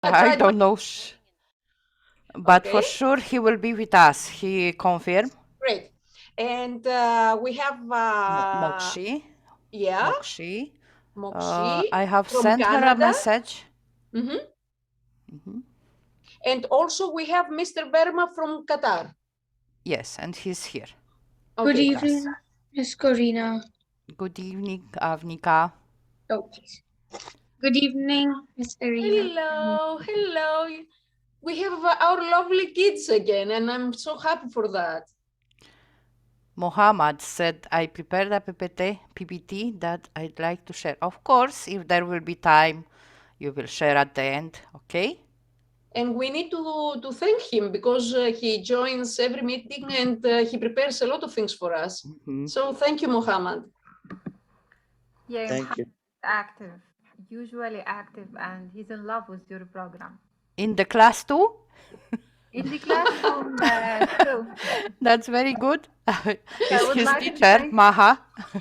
I don't know, but for Okay. sure he will be with us. He confirmed. Great. And we have Mokshi. yeah, Mokshi. Mokshi I have from sent her a Canada. message. And also we have Mr. Verma from Qatar. Yes, and he's here. Okay. Good evening, Miss Corina. Good evening, Avnika. Oh, please. Good evening, Miss Irina. Hello, hello. We have our lovely kids again, and I'm so happy for that. Mohammed said, I prepared a PPT that I'd like to share. Of course, if there will be time, you will share at the end, okay? And we need to thank him because he joins every meeting and he prepares a lot of things for us. So thank you, Mohammed. Yeah, Thank you. active, usually active, and he's in love with your program. In the class too? In the classroom too. That's very good. Is would his like to teacher, thank- Maha?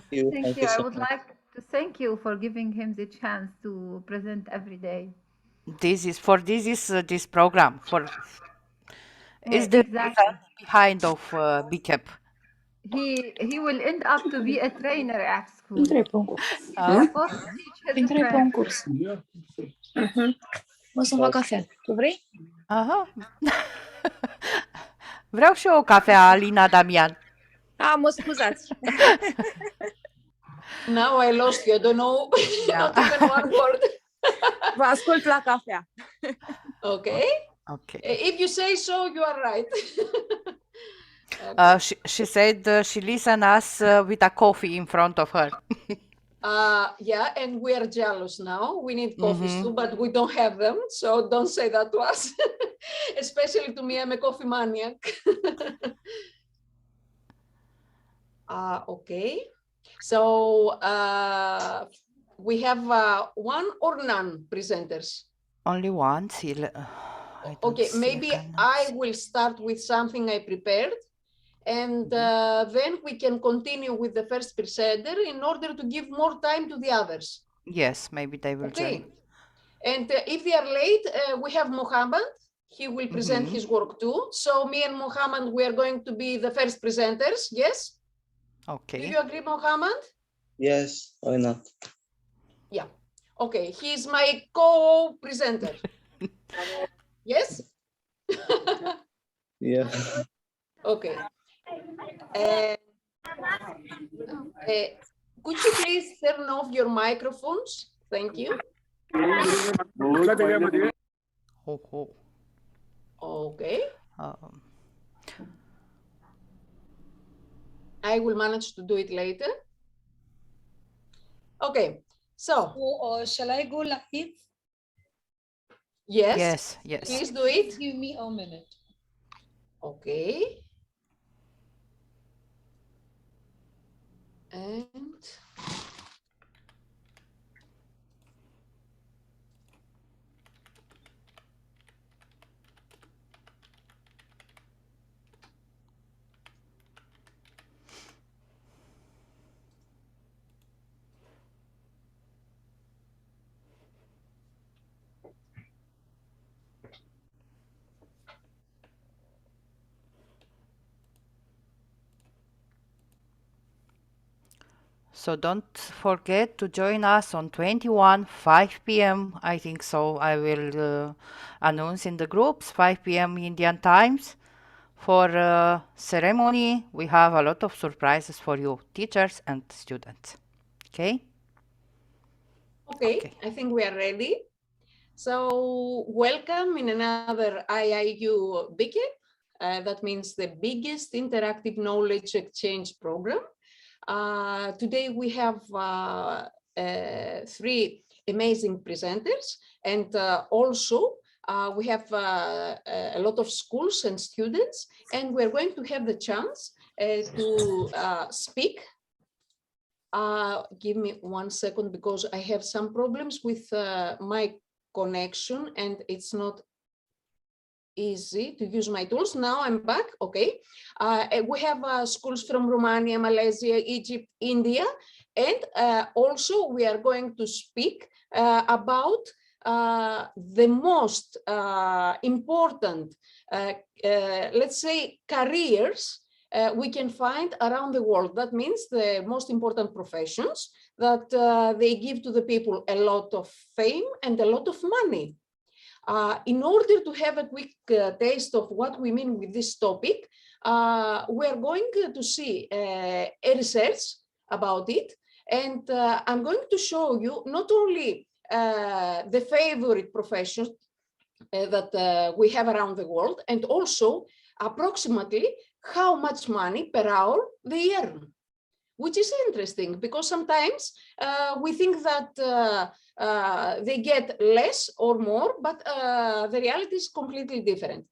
Thank you. I so would much. like to thank you for giving him the chance to present every day. This is this program for is the Exactly. reason behind of BIKEP. He will end up to be a trainer at school. Intră pe un curs. A first teacher's Intră pe un friend. curs. O să fac cafea. Tu vrei? Aha. Vreau și eu o cafea, Alina Damian. Mă scuzați. Now I lost you. I don't know not even one word. Vă ascult la cafea. Okay. Okay. If you say so, you are right. She said she listen us with a coffee in front of her. Yeah, and we are jealous now. We need coffees too, but we don't have them. So don't say that to us. Especially to me, I'm a coffee maniac. Okay. So we have one or none presenters. Only one. Okay, maybe I will start with something I prepared. And then we can continue with the first presenter in order to give more time to the others. Yes, maybe they will join. And if they are late, we have Mohammed. He will present his work too. So me and Mohammed, we are going to be the first presenters. Yes? Okay. Do you agree, Mohammed? Yes, why not? Yeah. Okay, he's my co-presenter. Yes? Yeah. Okay. Could you please turn off your microphones? Thank you. Okay. I will manage to do it later. Okay. So, shall I go live? Yes. Yes. Please do it. Give me a minute. Okay. And So don't forget to join us on 21, 5 p.m. I think so. I will announce in the groups, 5 p.m. Indian times. For ceremony, we have a lot of surprises for you, teachers and students. Okay? okay, I think we are ready. So welcome in another IIU BIKEP. That means the biggest interactive knowledge exchange program. Today we have three amazing presenters, and also we have a lot of schools and students, and we're going to have the chance to speak. Give me 1 second because I have some problems with my connection and it's not easy to use my tools. Now I'm back. Okay. We have schools from Romania, Malaysia, Egypt, India, and also we are going to speak about the most important, let's say, careers we can find around the world. That means the most important professions that they give to the people a lot of fame and a lot of money. In order to have a quick taste of what we mean with this topic, we are going to see a research about it. And I'm going to show you not only the favorite professions that we have around the world, and also approximately how much money per hour they earn, which is interesting because sometimes we think that they get less or more, but the reality is completely different.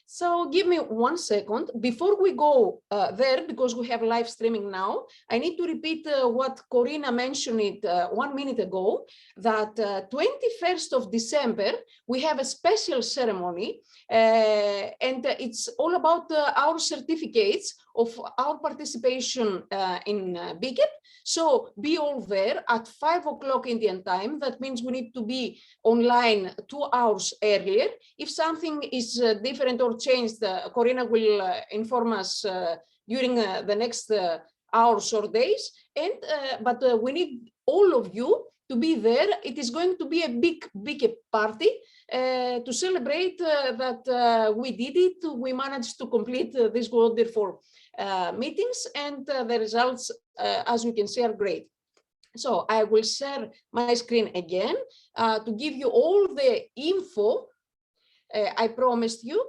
So give me 1 second before we go there, because we have live streaming now. I need to repeat what Corina mentioned it 1 minute ago, that 21st of December, we have a special ceremony and it's all about our certificates of our participation in BIKEP. So be all there at 5 o'clock Indian time. That means we need to be online 2 hours earlier. If something is different or changed, Corina will inform us during the next hours or days. And but we need all of you to be there. It is going to be a big party to celebrate that we did it. We managed to complete this wonderful meetings, and the results, as you can see, are great. So I will share my screen again to give you all the info I promised you.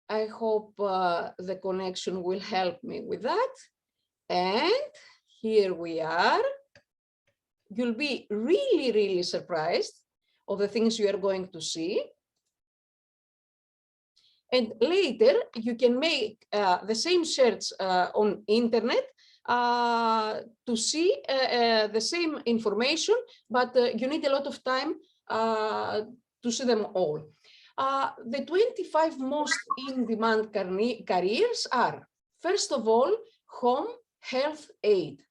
I hope the connection will help me with that. And here we are. You'll be really, really surprised of the things you are going to see. And later you can make the same search on internet to see the same information, but you need a lot of time to see them all. The 25 most in-demand careers are, first of all, home health aide.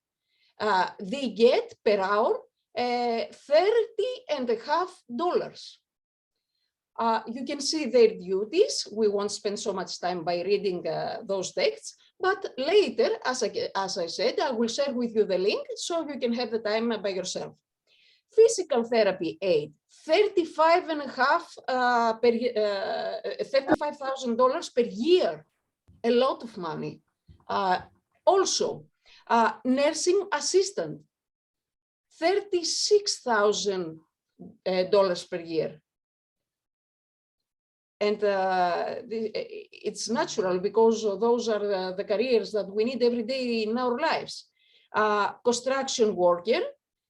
They get per hour $30.50. You can see their duties. We won't spend so much time by reading those texts, but later, as I said, I will share with you the link so you can have the time by yourself. Physical therapy aid, $35,000 per year, a lot of money. Also, nursing assistant, $36,000 per year. And it's natural because those are the careers that we need every day in our lives. Construction worker,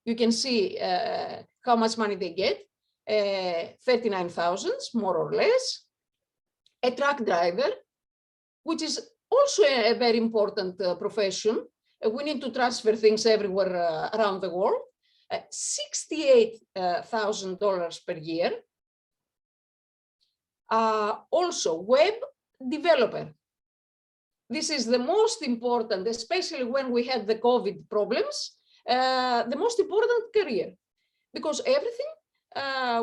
you can see how much money they get, 39,000, more or less. A truck driver, which is also a very important profession. We need to transfer things everywhere around the world. $68,000 per year. Also, web developer. This is the most important, especially when we had the COVID problems, the most important career, because everything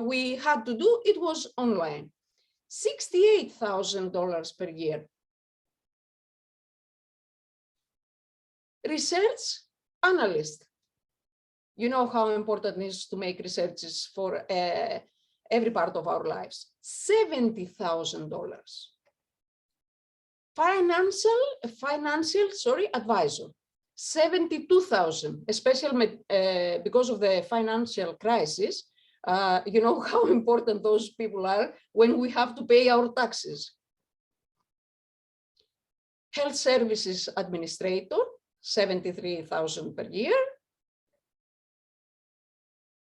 we had to do, it was online. $68,000 per year. Research analyst. You know how important it is to make researches for every part of our lives. $70,000. Financial advisor. 72,000, especially because of the financial crisis. You know how important those people are when we have to pay our taxes. Health services administrator, 73,000 per year.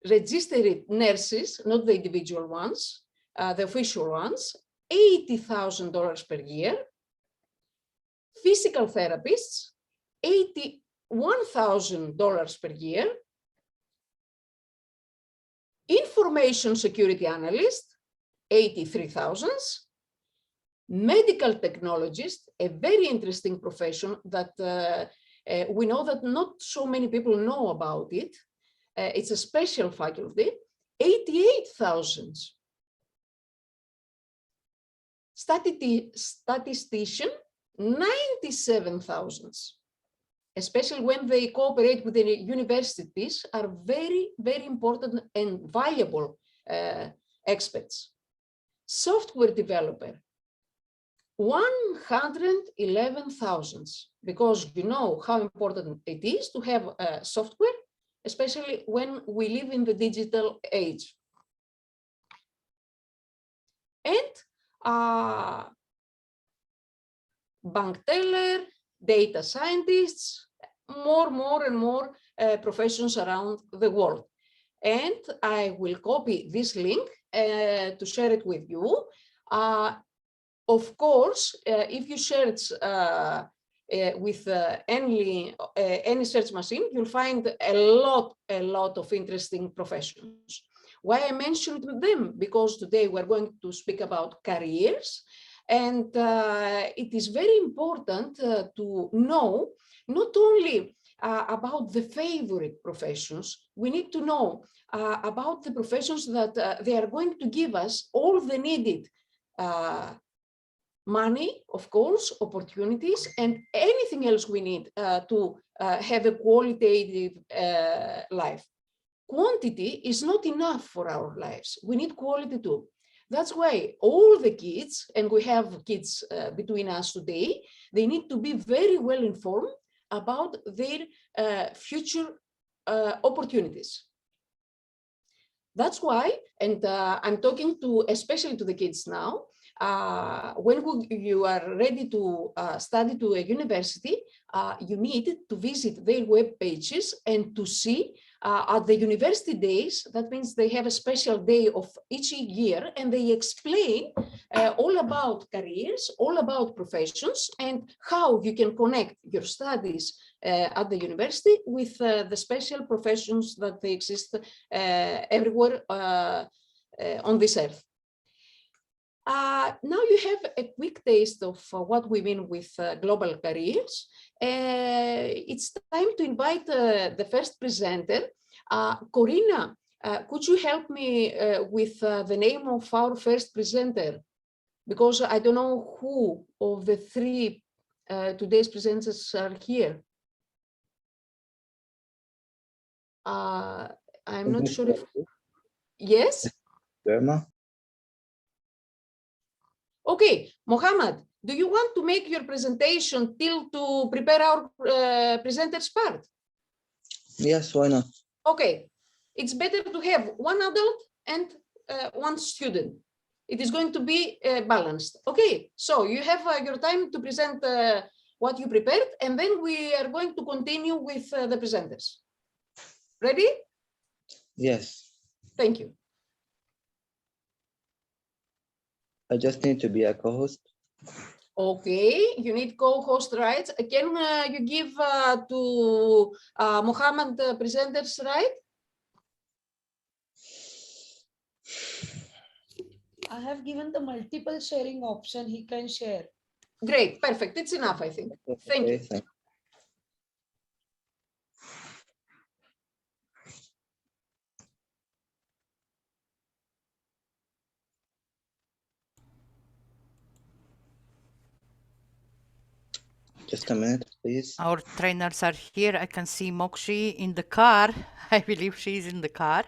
Registered nurses, not the individual ones, the official ones, $80,000 per year. Physical therapists, $81,000 per year. Information security analyst, 83,000. Medical technologist, a very interesting profession that we know that not so many people know about it. It's a special faculty. 88,000. Statistician, 97,000. Especially when they cooperate with the universities, are very, very important and valuable experts. Software developer, 111,000, because you know how important it is to have software, especially when we live in the digital age. And bank teller, data scientists, more and more professions around the world. And I will copy this link to share it with you. Of course, if you search with any search machine, you'll find a lot of interesting professions. Why I mentioned them? Because today we're going to speak about careers. And it is very important to know not only about the favorite professions, we need to know about the professions that they are going to give us all the needed money, of course, opportunities, and anything else we need to have a qualitative life. Quantity is not enough for our lives. We need quality too. That's why all the kids, and we have kids between us today, they need to be very well informed about their future opportunities. That's why, and I'm talking to, especially to the kids now, when you are ready to study to a university, you need to visit their web pages and to see at the university days, that means they have a special day of each year, and they explain all about careers, all about professions, and how you can connect your studies at the university with the special professions that they exist everywhere on this earth. Now you have a quick taste of what we mean with global careers. It's time to invite the first presenter. Corina, could you help me with the name of our first presenter? Because I don't know who of the three today's presenters are here. I'm not sure if... Yes? Burma. Okay, Mohammed, do you want to make your presentation till to prepare our presenter's part? Yes, why not? Okay, it's better to have one adult and one student. It is going to be balanced. Okay, so you have your time to present what you prepared, and then we are going to continue with the presenters. Ready? Yes. Thank you. I just need to be a co-host. Okay, you need co-host rights. Can you give to Mohammed the presenter's right? I have given the multiple sharing option. He can share. Great, perfect. It's enough, I think. Thank you. Thanks. Just a minute, please. Our trainers are here. I can see Mokshi in the car. I believe she's in the car.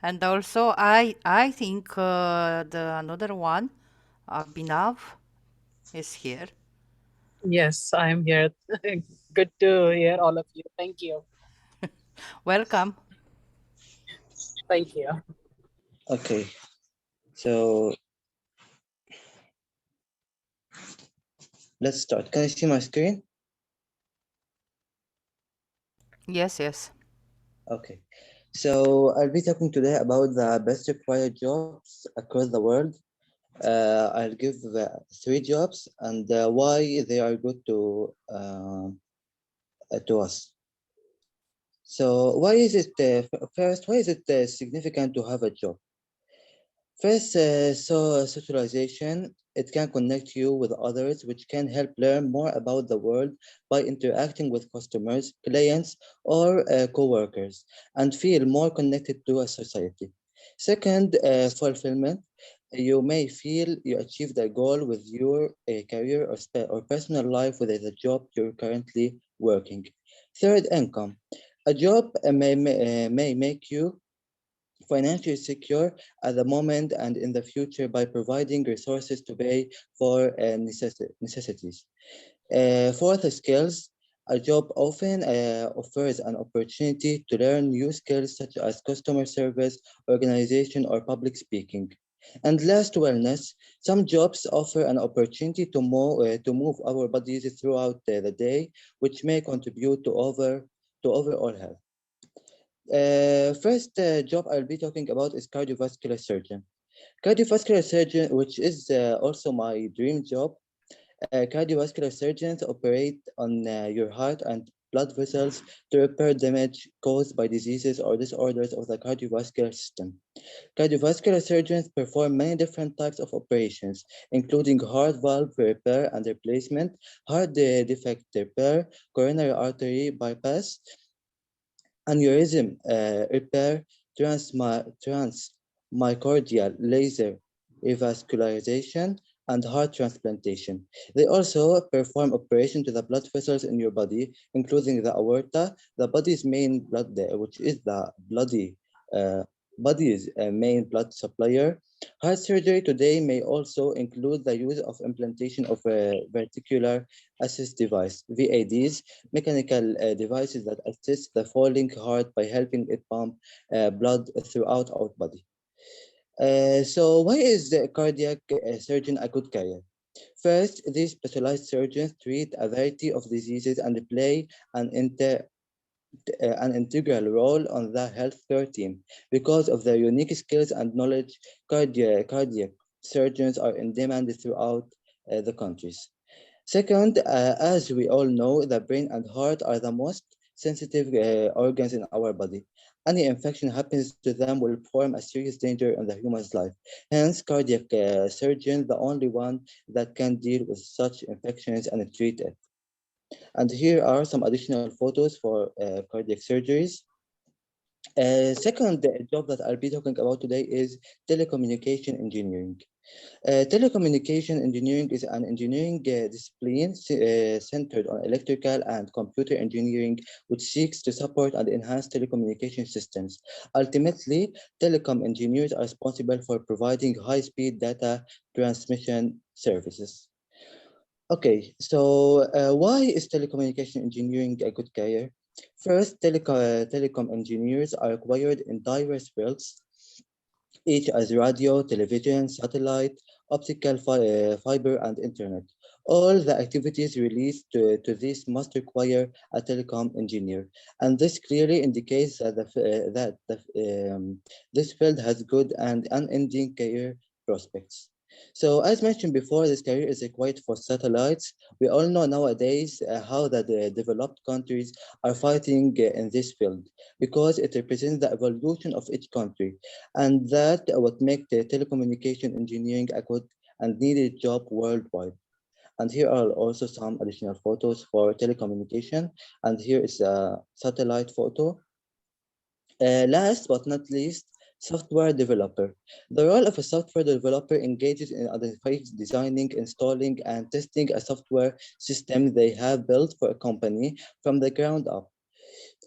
And also, I think the another one, Abhinav, is here. Yes, I'm here. Good to hear all of you. Thank you. Welcome. Thank you. Okay, so let's start. Can you see my screen? Yes, yes. Okay, so I'll be talking today about the best required jobs across the world. I'll give 3 jobs and why they are good to us. So why is it first? Why is it significant to have a job? First, so socialization. It can connect you with others, which can help learn more about the world by interacting with customers, clients, or co-workers, and feel more connected to a society. Second, fulfillment. You may feel you achieved a goal with your career or personal life within the job you're currently working. Third, income. A job may make you financially secure at the moment and in the future by providing resources to pay for necessities. Fourth, skills. A job often offers an opportunity to learn new skills such as customer service, organization, or public speaking. And last, wellness. Some jobs offer an opportunity to move our bodies throughout the day, which may contribute to overall health. First job I'll be talking about is cardiovascular surgeon. Cardiovascular surgeon, which is also my dream job. Cardiovascular surgeons operate on your heart and blood vessels to repair damage caused by diseases or disorders of the cardiovascular system. Cardiovascular surgeons perform many different types of operations, including heart valve repair and replacement, heart defect repair, coronary artery bypass, aneurysm repair, transmyocardial laser revascularization, and heart transplantation. They also perform operation to the blood vessels in your body, including the aorta, the body's main blood, which is the uh, body's main blood supplier. Heart surgery today may also include the use of implantation of a verticular assist device, VADs, mechanical devices that assist the falling heart by helping it pump blood throughout our body. So why is the cardiac surgeon a good career? First, these specialized surgeons treat a variety of diseases and play an integral role on the healthcare team. Because of their unique skills and knowledge, cardiac surgeons are in demand throughout the countries. Second, as we all know, the brain and heart are the most sensitive organs in our body. Any infection happens to them will form a serious danger in the human's life. Hence, cardiac surgeon, the only one that can deal with such infections and treat it. And here are some additional photos for cardiac surgeries. Second job that I'll be talking about today is telecommunication engineering. Telecommunication engineering is an engineering discipline centered on electrical and computer engineering, which seeks to support and enhance telecommunication systems. Ultimately, telecom engineers are responsible for providing high-speed data transmission services. Okay, so why is telecommunication engineering a good career? First, telecom engineers are required in diverse fields each as radio, television, satellite, fiber, and internet. All the activities released to this must require a telecom engineer, and this clearly indicates that, this field has good and unending career prospects. So as mentioned before, this career is required for satellites. We all know nowadays how the developed countries are fighting in this field because it represents the evolution of each country. And that what make the telecommunication engineering a good and needed job worldwide. And here are also some additional photos for telecommunication. And here is a satellite photo. Last but not least, software developer. The role of a software developer engages in identifying, designing, installing, and testing a software system they have built for a company from the ground up.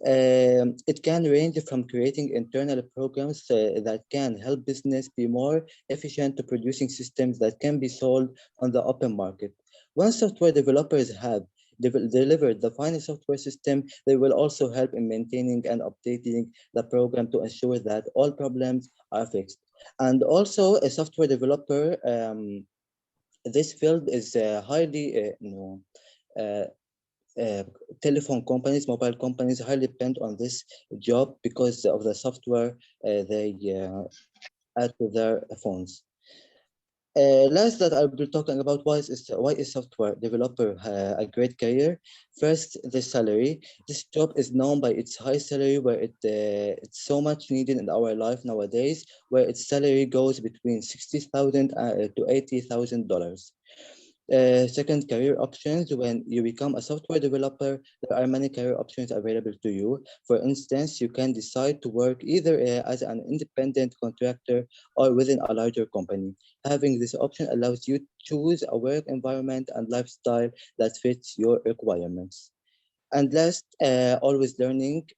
It can range from creating internal programs that can help business be more efficient to producing systems that can be sold on the open market. Once software developers have delivered the final software system, they will also help in maintaining and updating the program to ensure that all problems are fixed. And also a software developer, this field is highly uh, uh, telephone companies, mobile companies highly depend on this job because of the software they add to their phones. Last that I'll be talking about why is software developer a great career. First, the salary. This job is known by its high salary, where it's so much needed in our life nowadays, where its salary goes between $60,000 to $80,000. Second, career options. When you become a software developer, there are many career options available to you. For instance, you can decide to work either as an independent contractor or within a larger company. Having this option allows you to choose a work environment and lifestyle that fits your requirements. And last, always learning.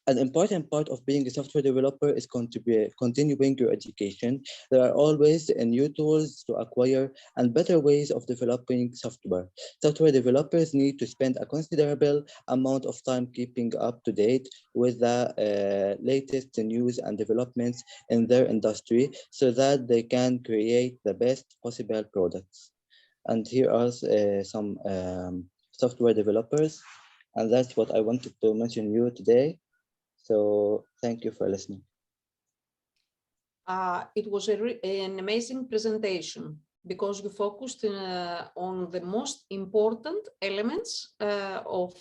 An important part of being a software developer is continuing your education. There are always new tools to acquire and better ways of developing software. Software developers need to spend a considerable amount of time keeping up to date with the latest news and developments in their industry so that they can create the best possible products. And here are some software developers, and that's what I wanted to mention you today. So thank you for listening. It was an amazing presentation because you focused on the most important elements of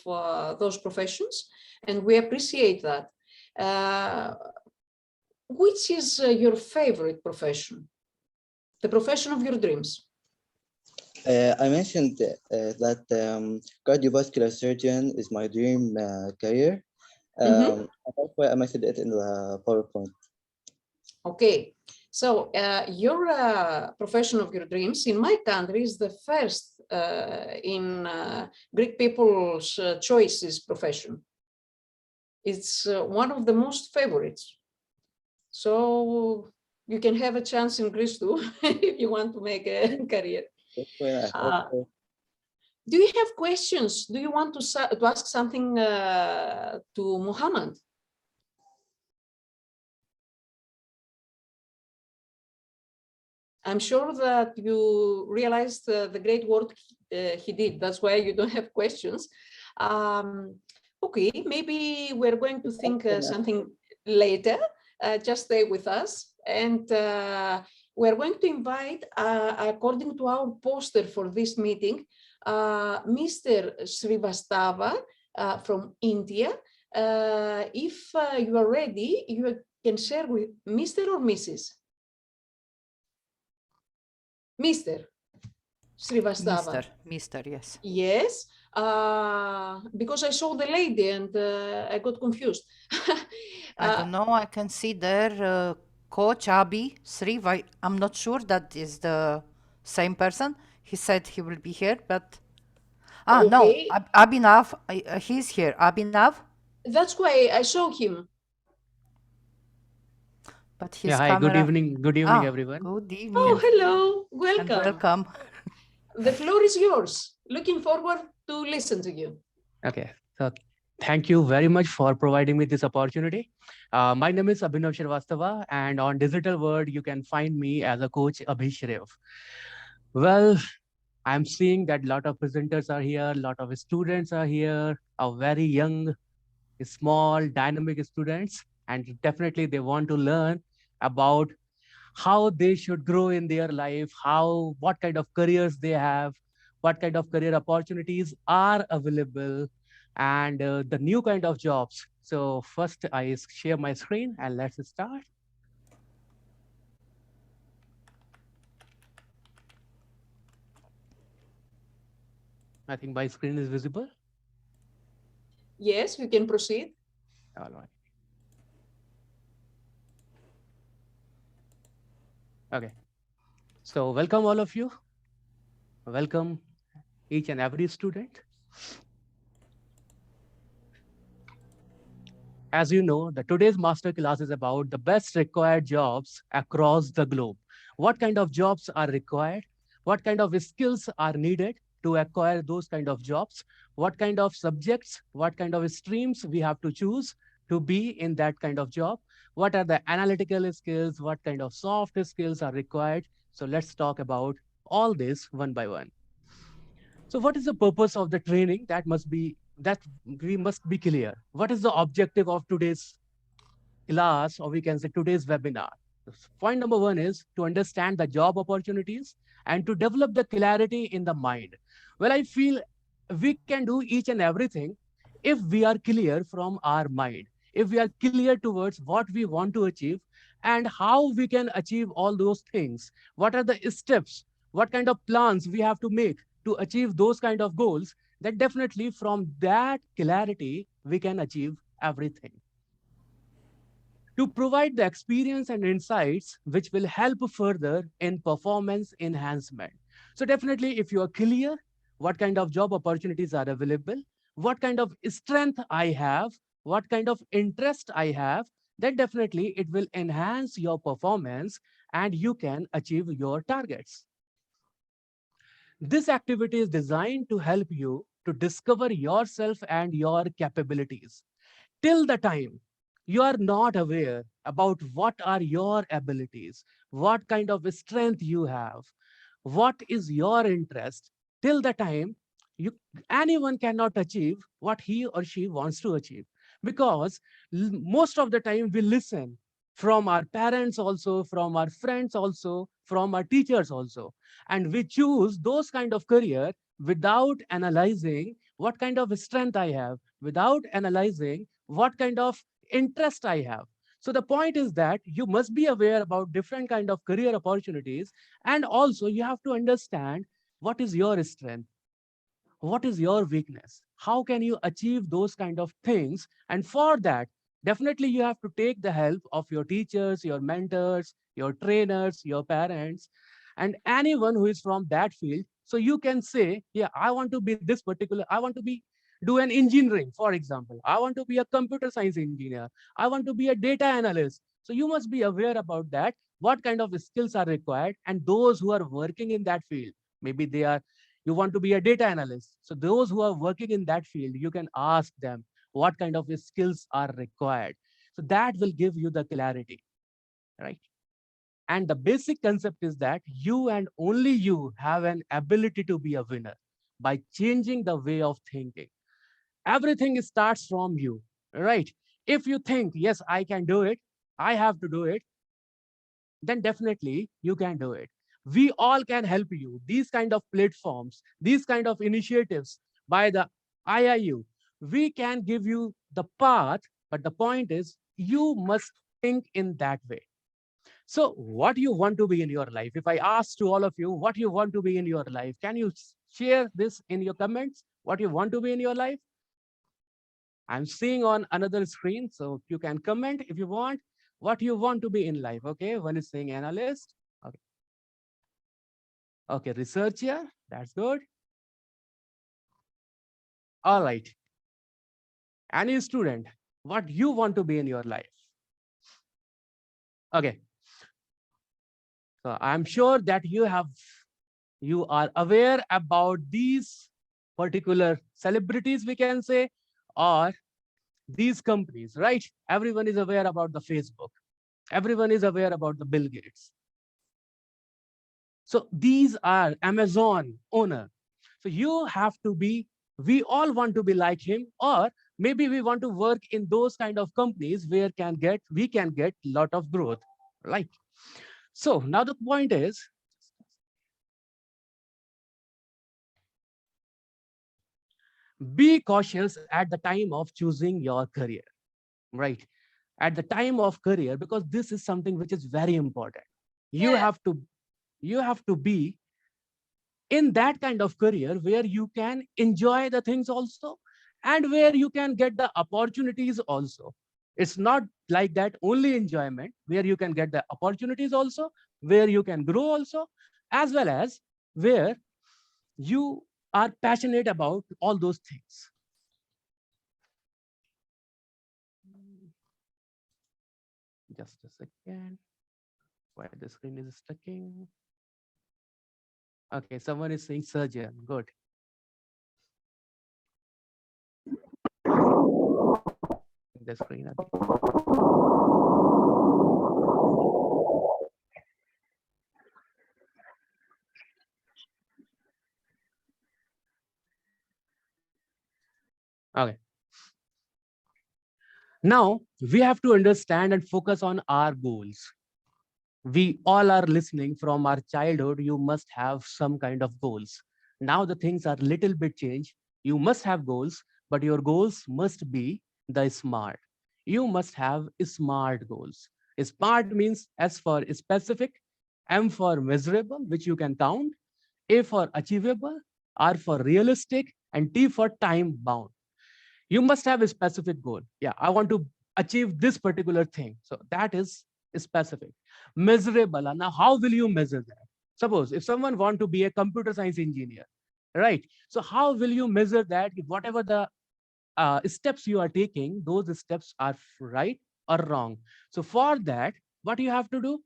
those professions, and we appreciate that. Which is your favorite profession? The profession of your dreams? I mentioned that cardiovascular surgeon is my dream career. That's why I mentioned it in the PowerPoint. Okay, so your profession of your dreams in my country is the first in Greek people's choices profession. It's one of the most favorites. So you can have a chance in Greece too if you want to make a career. Do you have questions? Do you want to ask something to Muhammad? I'm sure that you realized the great work he did. That's why you don't have questions. Okay, maybe we're going to think something later. Just stay with us. And we're going to invite, according to our poster for this meeting, Mr. Srivastava from India. If you are ready, you can share with Mr. or Mrs. Mr. Srivastava. Mr. Yes. Yes, because I saw the lady and I got confused. I don't know. I can see there Coach Abhi Sri. I'm not sure that is the same person. He said he will be here, but Okay. no, Abhinav, he's here. Abhinav, That's why I saw him. but his Yeah, hi, camera. good evening, everyone. Good evening. Oh, hello, And welcome. welcome. The floor is yours. Looking forward to listen to you. Okay, so thank you very much for providing me this opportunity. My name is Abhinav Srivastava, and on Digital World, you can find me as a coach Abhishrev. Well, I'm seeing that a lot of presenters are here, a lot of students are here, are very young, small, dynamic students, and definitely they want to learn about how they should grow in their life, what kind of careers they have, what kind of career opportunities are available, and the new kind of jobs. So first I share my screen and let's start. I think my screen is visible. Yes, we can proceed. All right. Okay. So welcome all of you. Welcome each and every student. As you know, today's masterclass is about the best required jobs across the globe. What kind of jobs are required? What kind of skills are needed to acquire those kind of jobs? What kind of subjects, what kind of streams we have to choose to be in that kind of job? What are the analytical skills? What kind of soft skills are required? So let's talk about all this one by one. So what is the purpose of the training? That we must be clear. What is the objective of today's class, or we can say today's webinar? Point number one is to understand the job opportunities and to develop the clarity in the mind. Well, I feel we can do each and everything if we are clear from our mind, if we are clear towards what we want to achieve and how we can achieve all those things. What are the steps? what kind of plans we have to make to achieve those kind of goals, then definitely from that clarity, we can achieve everything. To provide the experience and insights which will help further in performance enhancement. So definitely, if you are clear what kind of job opportunities are available, what kind of strength I have, what kind of interest I have, then definitely it will enhance your performance and you can achieve your targets. This activity is designed to help you to discover yourself and your capabilities. Till the time you are not aware about what are your abilities, what kind of strength you have, what is your interest, till the time you anyone cannot achieve what he or she wants to achieve. Because most of the time we listen from our parents also, from our friends also, from our teachers also, and we choose those kind of career without analyzing what kind of strength I have, without analyzing what kind of interest I have. So the point is that you must be aware about different kind of career opportunities, and also you have to understand what is your strength, what is your weakness, how can you achieve those kind of things. And for that, definitely you have to take the help of your teachers, your mentors, your trainers, your parents, and anyone who is from that field. So you can say, yeah, I want to be this particular, I want to be do an engineering, for example, I want to be a computer science engineer, I want to be a data analyst. So you must be aware about that, what kind of skills are required, and those who are working in that field, maybe they are, you want to be a data analyst, so those who are working in that field, you can ask them what kind of skills are required. So that will give you the clarity, right? And the basic concept is that you and only you have an ability to be a winner by changing the way of thinking. Everything starts from you, right? If you think, yes, I can do it, I have to do it, then definitely you can do it. We all can help you. These kind of platforms, these kind of initiatives by the IIU, we can give you the path, but the point is you must think in that way. So what you want to be in your life? If I ask to all of you what you want to be in your life, can you share this in your comments? What you want to be in your life? I'm seeing on another screen, so you can comment if you want what you want to be in life. Okay, one is saying analyst. Okay, okay, researcher. That's good. All right. Any student, what you want to be in your life? Okay. So I'm sure that you are aware about these particular celebrities, we can say, or these companies, right? Everyone is aware about the Facebook. Everyone is aware about the Bill Gates. So these are Amazon owner. So you have to be, we all want to be like him, or maybe we want to work in those kind of companies where we can get lot of growth, right? So now the point is, be cautious at the time of choosing your career, right? At the time of career, because this is something which is very important. You have to, you have to be in that kind of career where you can enjoy the things also, and where you can get the opportunities also. It's not like that only enjoyment, where you can get the opportunities also, where you can grow also, as well as where you are passionate about all those things. Just a second. Why the screen is stucking? Okay, someone is saying surgeon. Good. The screen again. Okay. Now we have to understand and focus on our goals. We all are listening from our childhood. You must have some kind of goals. Now the things are little bit changed. You must have goals, but your goals must be the smart. You must have smart goals. Smart means S for specific, M for measurable, which you can count, A for achievable, R for realistic, and T for time bound. You must have a specific goal. Yeah, I want to achieve this particular thing. So that is specific. Measurable. Now, how will you measure that? Suppose if someone want to be a computer science engineer, right? So how will you measure that? If whatever the steps you are taking, those steps are right or wrong. So for that, what you have to do?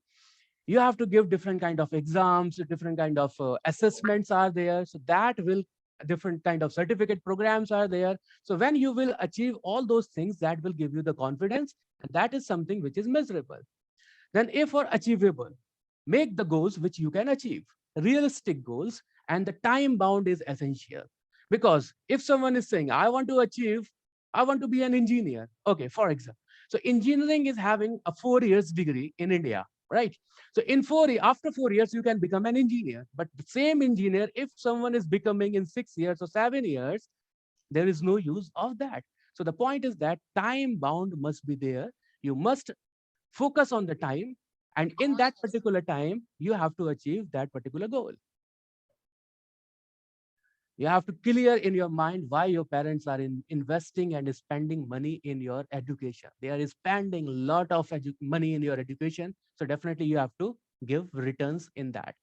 You have to give different kind of exams, different kind of assessments are there. So that will different kind of certificate programs are there. So when you will achieve all those things, that will give you the confidence, and that is something which is measurable. Then A for achievable, make the goals which you can achieve, realistic goals, and the time bound is essential. Because if someone is saying, I want to achieve, I want to be an engineer. Okay, for example. So engineering is having a 4 years degree in India, right? So after 4 years, you can become an engineer. But the same engineer, if someone is becoming in 6 years or 7 years, there is no use of that. So the point is that time bound must be there. You must focus on the time, and in that particular time you have to achieve that particular goal. You have to clear in your mind why your parents are investing and spending money in your education. They are spending a lot of money in your education, so definitely you have to give returns in that.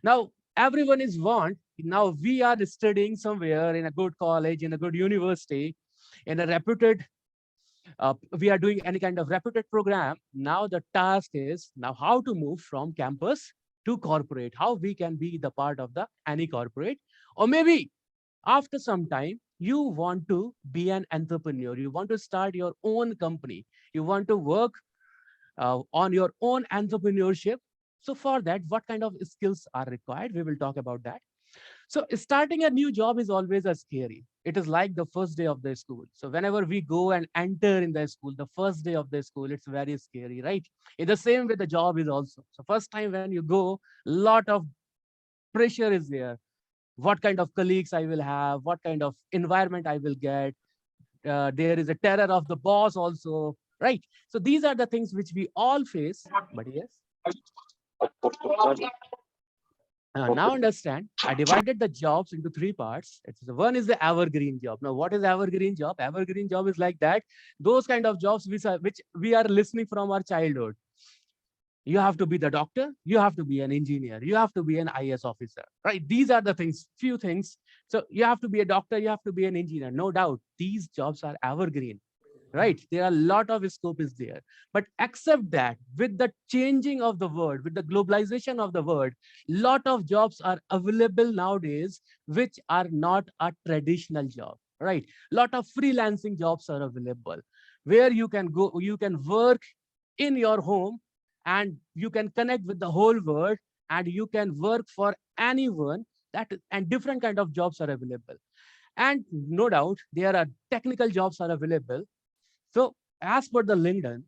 Now everyone is want, now we are studying somewhere in a good college, in a good university, in a reputed we are doing any kind of reputed program. Now the task is now how to move from campus to corporate, how we can be the part of the any corporate. Or maybe after some time you want to be an entrepreneur, you want to start your own company, you want to work on your own entrepreneurship. So for that, what kind of skills are required, we will talk about that. So starting a new job is always a scary. It is like the first day of the school. So whenever we go and enter in the school, the first day of the school, it's very scary, right? In the same way, the job is also. So first time when you go, lot of pressure is there. What kind of colleagues I will have, what kind of environment I will get. There is a terror of the boss also, right? So these are the things which we all face. But yes, now understand, I divided the jobs into three parts. One is the evergreen job. Now, what is evergreen job? Evergreen job is like that. Those kind of jobs which we are listening from our childhood. You have to be the doctor, you have to be an engineer, you have to be an IS officer, right? These are the things, few things. So you have to be a doctor, you have to be an engineer. No doubt, these jobs are evergreen, right? There are a lot of scope is there. But accept that with the changing of the world, with the globalization of the world, lot of jobs are available nowadays which are not a traditional job, right? Lot of freelancing jobs are available where you can go, you can work in your home, and you can connect with the whole world, and you can work for anyone. That and different kind of jobs are available. And no doubt there are technical jobs are available. So as per the LinkedIn,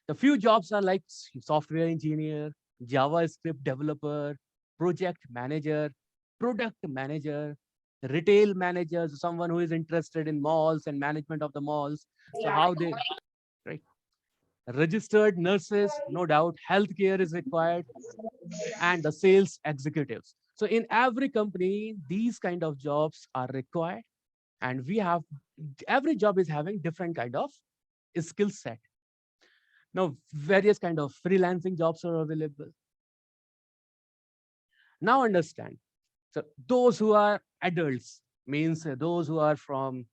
the few jobs are like software engineer, JavaScript developer, project manager, product manager, retail manager, so someone who is interested in malls and management of the malls. So how they, right? Registered nurses, no doubt, healthcare is required, and the sales executives. So in every company, these kind of jobs are required, and we have every job is having different kind of skill set. Now, various kind of freelancing jobs are available. Now understand. So those who are adults, means those who are from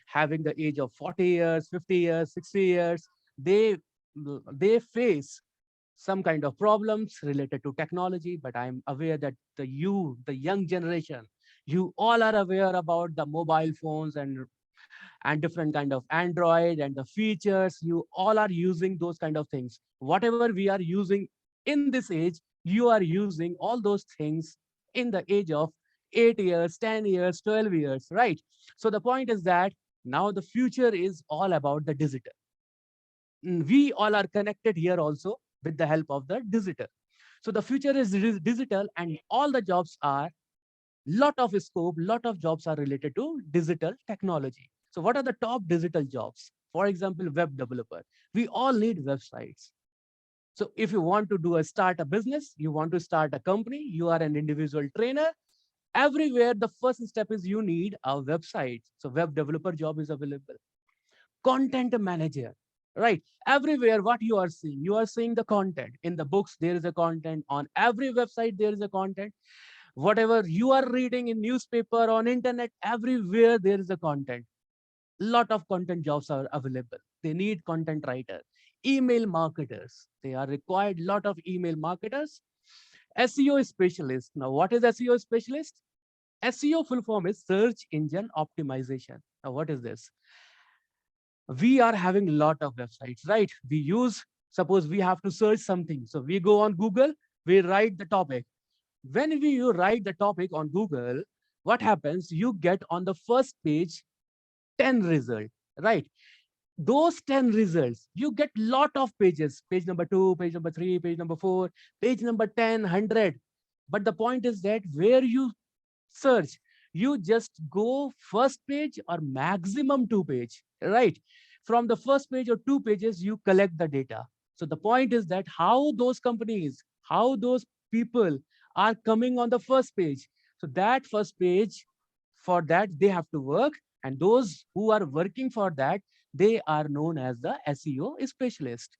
having the age of 40 years, 50 years, 60 years, they they face some kind of problems related to technology. But I'm aware that the young generation, you all are aware about the mobile phones and different kind of Android and the features. You all are using those kind of things. Whatever we are using in this age, you are using all those things in the age of 8 years, 10 years, 12 years, right? So the point is that now the future is all about the digital. We all are connected here also with the help of the digital. So the future is digital, and all the jobs are lot of scope, lot of jobs are related to digital technology. So what are the top digital jobs? For example, web developer. We all need websites. So if you want to start a business, you want to start a company, you are an individual trainer, everywhere the first step is you need a website. So web developer job is available. Content manager, right? Everywhere what you are seeing the content. In the books, there is a content. On every website, there is a content. Whatever you are reading in newspaper, on internet, everywhere there is a content. Lot of content jobs are available. They need content writer, email marketers. They are required lot of email marketers. SEO specialist. Now, what is SEO specialist? SEO full form is search engine optimization. Now, what is this? We are having a lot of websites, right? We use, suppose we have to search something. So we go on Google, we write the topic. When you write the topic on Google, what happens? You get on the first page 10 results, right? Those 10 results, you get lot of pages, page number 2, page number 3, page number 4, page number 10, 100. But the point is that where you search, you just go first page or maximum 2 page, right? From the first page or 2 pages, you collect the data. So the point is that how those companies, how those people are coming on the first page. So that first page, for that they have to work, and those who are working for that, they are known as the SEO specialist.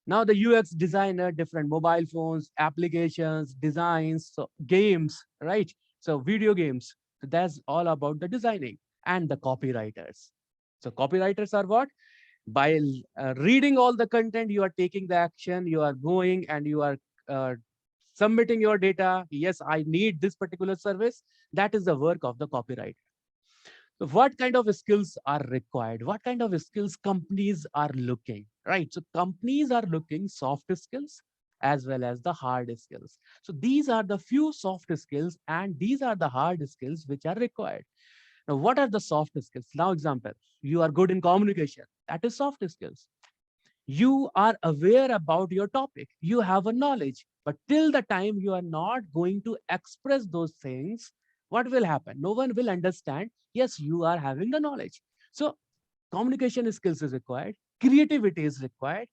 Now the UX designer, different mobile phones, applications, designs, so games, right? So video games. So that's all about the designing. And the copywriters. So copywriters are what? By reading all the content, you are taking the action, you are going and you are uh, submitting your data. Yes, I need this particular service. That is the work of the copywriter. So what kind of skills are required? What kind of skills companies are looking, right? So companies are looking soft skills as well as the hard skills. So these are the few soft skills and these are the hard skills which are required. Now, what are the soft skills? Now, example, you are good in communication. That is soft skills. You are aware about your topic. You have a knowledge, but till the time you are not going to express those things, what will happen? No one will understand. Yes, you are having the knowledge. So communication skills is required. Creativity is required.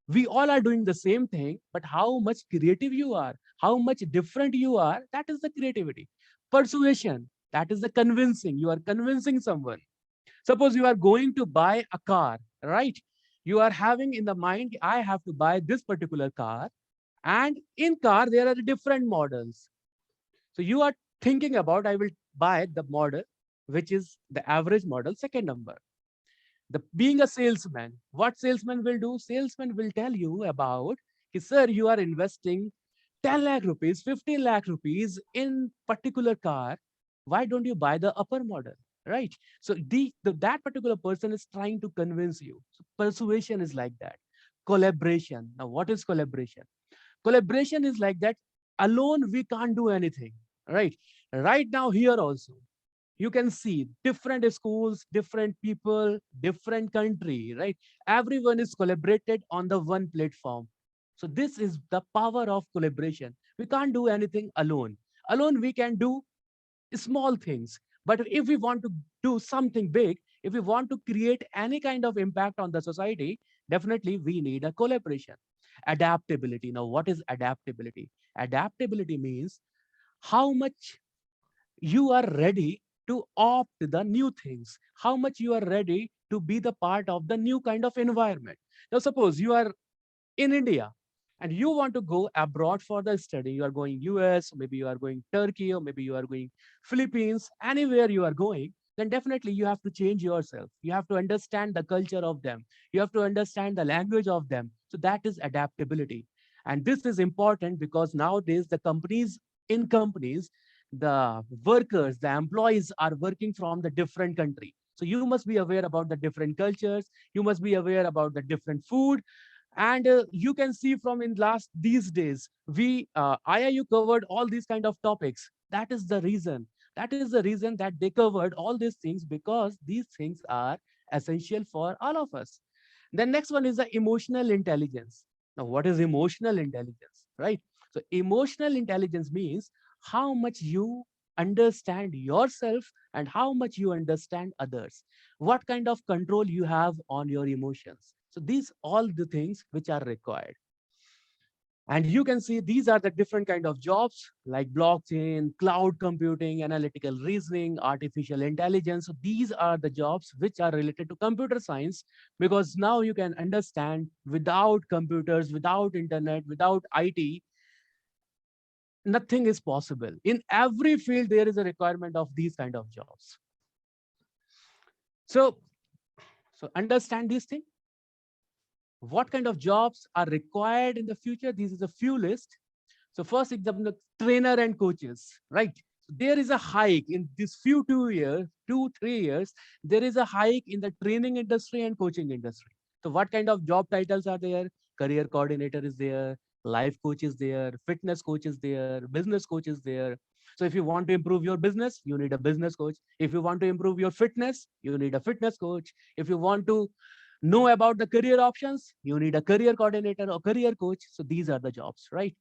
We all are doing the same thing, but how much creative you are, how much different you are, that is the creativity. Persuasion, that is the convincing. You are convincing someone. Suppose you are going to buy a car, right? You are having in the mind, I have to buy this particular car. And in car, there are different models. So you are thinking about, I will buy the model, which is the average model, second number. Being a salesman, what salesman will do? Salesman will tell you about, sir, you are investing 10 lakh rupees, 15 lakh rupees in particular car. Why don't you buy the upper model? Right. So that particular person is trying to convince you. So persuasion is like that. Collaboration. Now, what is collaboration? Collaboration is like that. Alone, we can't do anything. Right. Right now, here also, you can see different schools, different people, different country, right? Everyone is collaborated on the one platform. So this is the power of collaboration. We can't do anything alone. Alone, we can do small things. But if we want to do something big, if we want to create any kind of impact on the society, definitely we need a collaboration. Adaptability. Now, what is adaptability? Adaptability means how much you are ready to opt the new things, how much you are ready to be the part of the new kind of environment. Now, suppose you are in India and you want to go abroad for the study, you are going US, maybe you are going Turkey, or maybe you are going Philippines, anywhere you are going, then definitely you have to change yourself. You have to understand the culture of them. You have to understand the language of them. So that is adaptability. And this is important because nowadays in companies, the workers, the employees are working from the different country. So you must be aware about the different cultures. You must be aware about the different food. And you can see from in last these days, IIU covered all these kind of topics. That is the reason. That is the reason that they covered all these things, because these things are essential for all of us. The next one is the emotional intelligence. Now, what is emotional intelligence, right? So emotional intelligence means how much you understand yourself and how much you understand others. What kind of control you have on your emotions. So these all the things which are required. And you can see these are the different kind of jobs like blockchain, cloud computing, analytical reasoning, artificial intelligence. So these are the jobs which are related to computer science, because now you can understand without computers, without internet, without IT, nothing is possible. In every field, there is a requirement of these kind of jobs. So understand this thing. What kind of jobs are required in the future? This is a few list. So first example, trainer and coaches, right? There is a hike in this few 3 years, there is a hike in the training industry and coaching industry. So what kind of job titles are there? Career coordinator is there, life coach is there, fitness coach is there, business coach is there. So if you want to improve your business, you need a business coach. If you want to improve your fitness, you need a fitness coach. If you want to know about the career options, you need a career coordinator or career coach. So these are the jobs, right?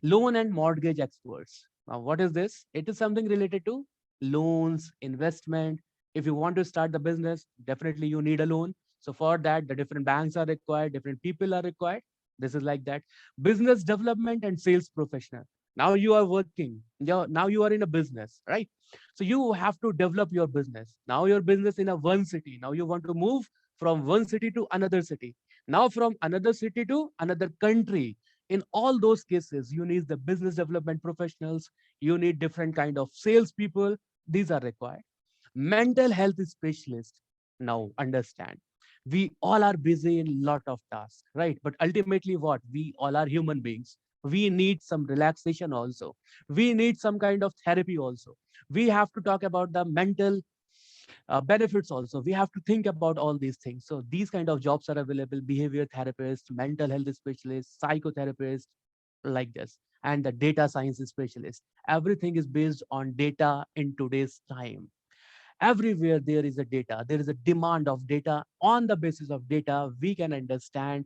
Loan and mortgage experts. Now, what is this? It is something related to loans, investment. If you want to start the business, definitely you need a loan. So for that, the different banks are required, different people are required. This is like that. Business development and sales professional. Now you are working. Now you are in a business, right? So you have to develop your business. Now your business in a one city. Now you want to move from one city to another city. Now from another city to another country. In all those cases, you need the business development professionals, you need different kind of salespeople. These are required. Mental health specialist. Now understand, we all are busy in lot of tasks, right? But ultimately what? We all are human beings. We need some relaxation also. We need some kind of therapy also. We have to talk about the mental benefits also. We have to think about all these things. So these kind of jobs are available: behavior therapist, mental health specialist, psychotherapist, like this, and the data science specialist. Everything is based on data in today's time. Everywhere there is a data, there is a demand of data. On the basis of data, we can understand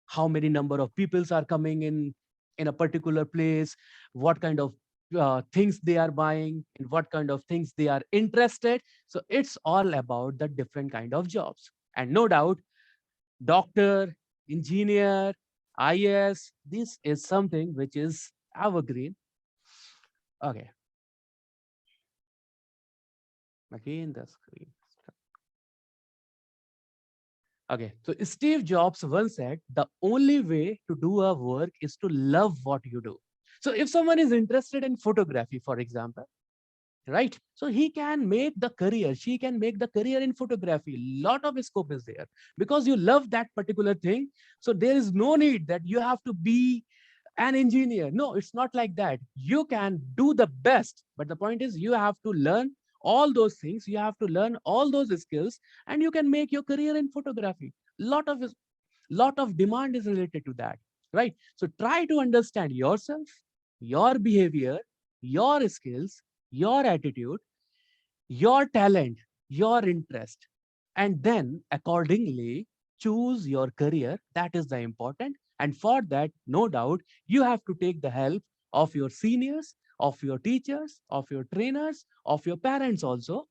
how many number of peoples are coming in a particular place, what kind of things they are buying, and what kind of things they are interested. So it's all about the different kind of jobs. And no doubt, doctor, engineer, IAS, this is something which is evergreen. Okay. Again, the screen. Okay, so Steve Jobs once said, the only way to do a work is to love what you do. So if someone is interested in photography, for example, right? So he can make the career, she can make the career in photography. Lot of scope is there because you love that particular thing. So there is no need that you have to be an engineer. No, it's not like that. You can do the best, but the point is you have to learn all those things. You have to learn all those skills, and you can make your career in photography. Lot of demand is related to that, right? So try to understand yourself, your behavior, your skills, your attitude, your talent, your interest, and then accordingly choose your career. That is the important. And for that, no doubt, you have to take the help of your seniors, of your teachers, of your trainers, of your parents also.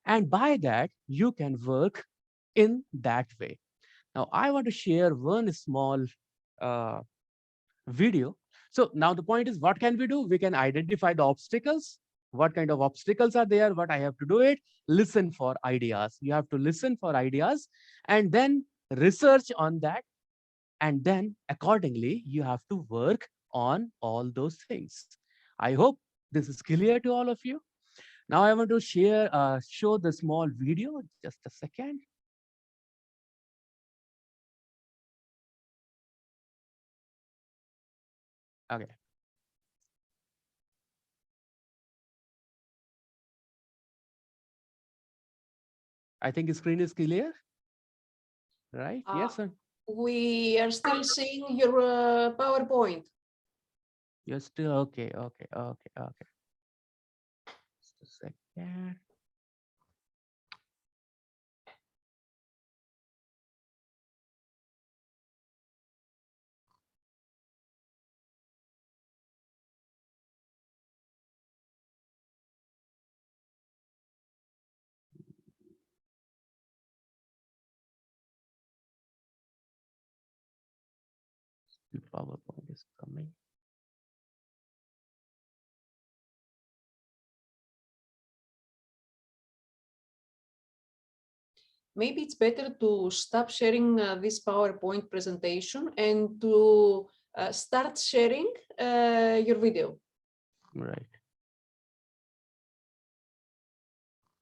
And by that, you can work in that way. Now, I want to share one small uh, video. So now the point is, what can we do? We can identify the obstacles. What kind of obstacles are there? What I have to do it? Listen for ideas. You have to listen for ideas and then research on that. And then accordingly, you have to work on all those things. I hope this is clear to all of you. Now I want to show the small video. Just a second. Okay. I think the screen is clear, right? Yes, sir. We are still seeing your PowerPoint. You're still okay. Okay. Just a second. PowerPoint is coming. Maybe it's better to stop sharing this PowerPoint presentation and to start sharing your video. Right.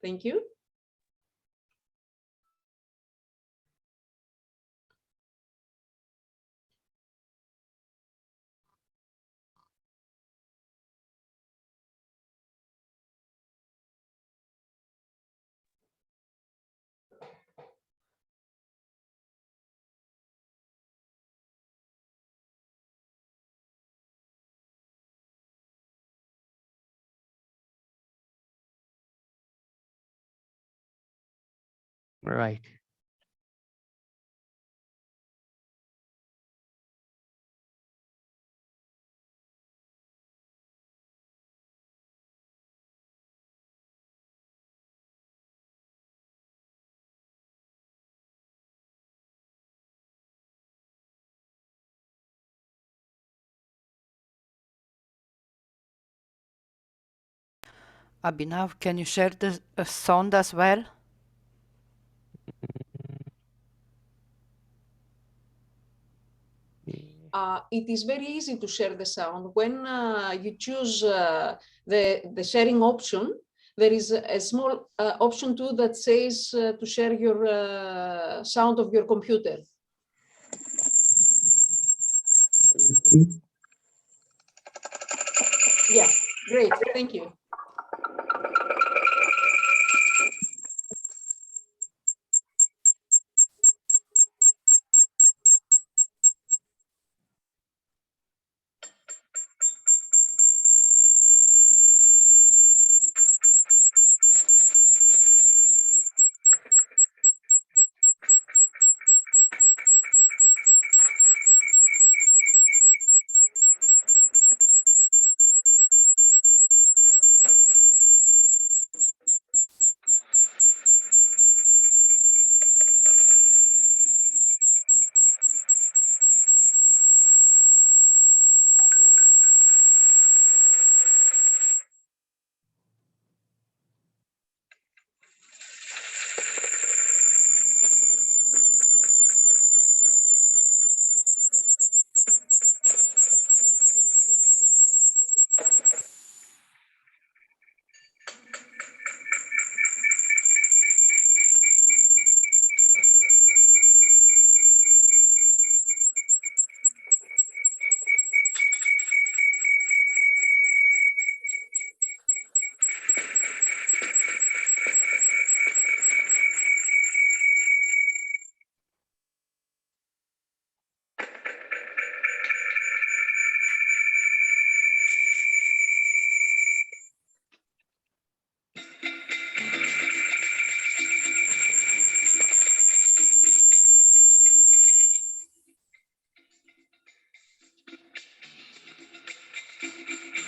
Thank you. Right. Abhinav, can you share the sound as well? It is very easy to share the sound. When you choose the sharing option, there is a small option too that says to share your sound of your computer. Yeah, great, thank you.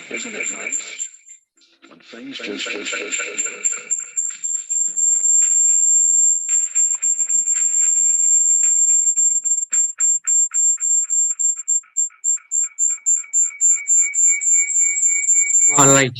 Isn't it nice when things just All right.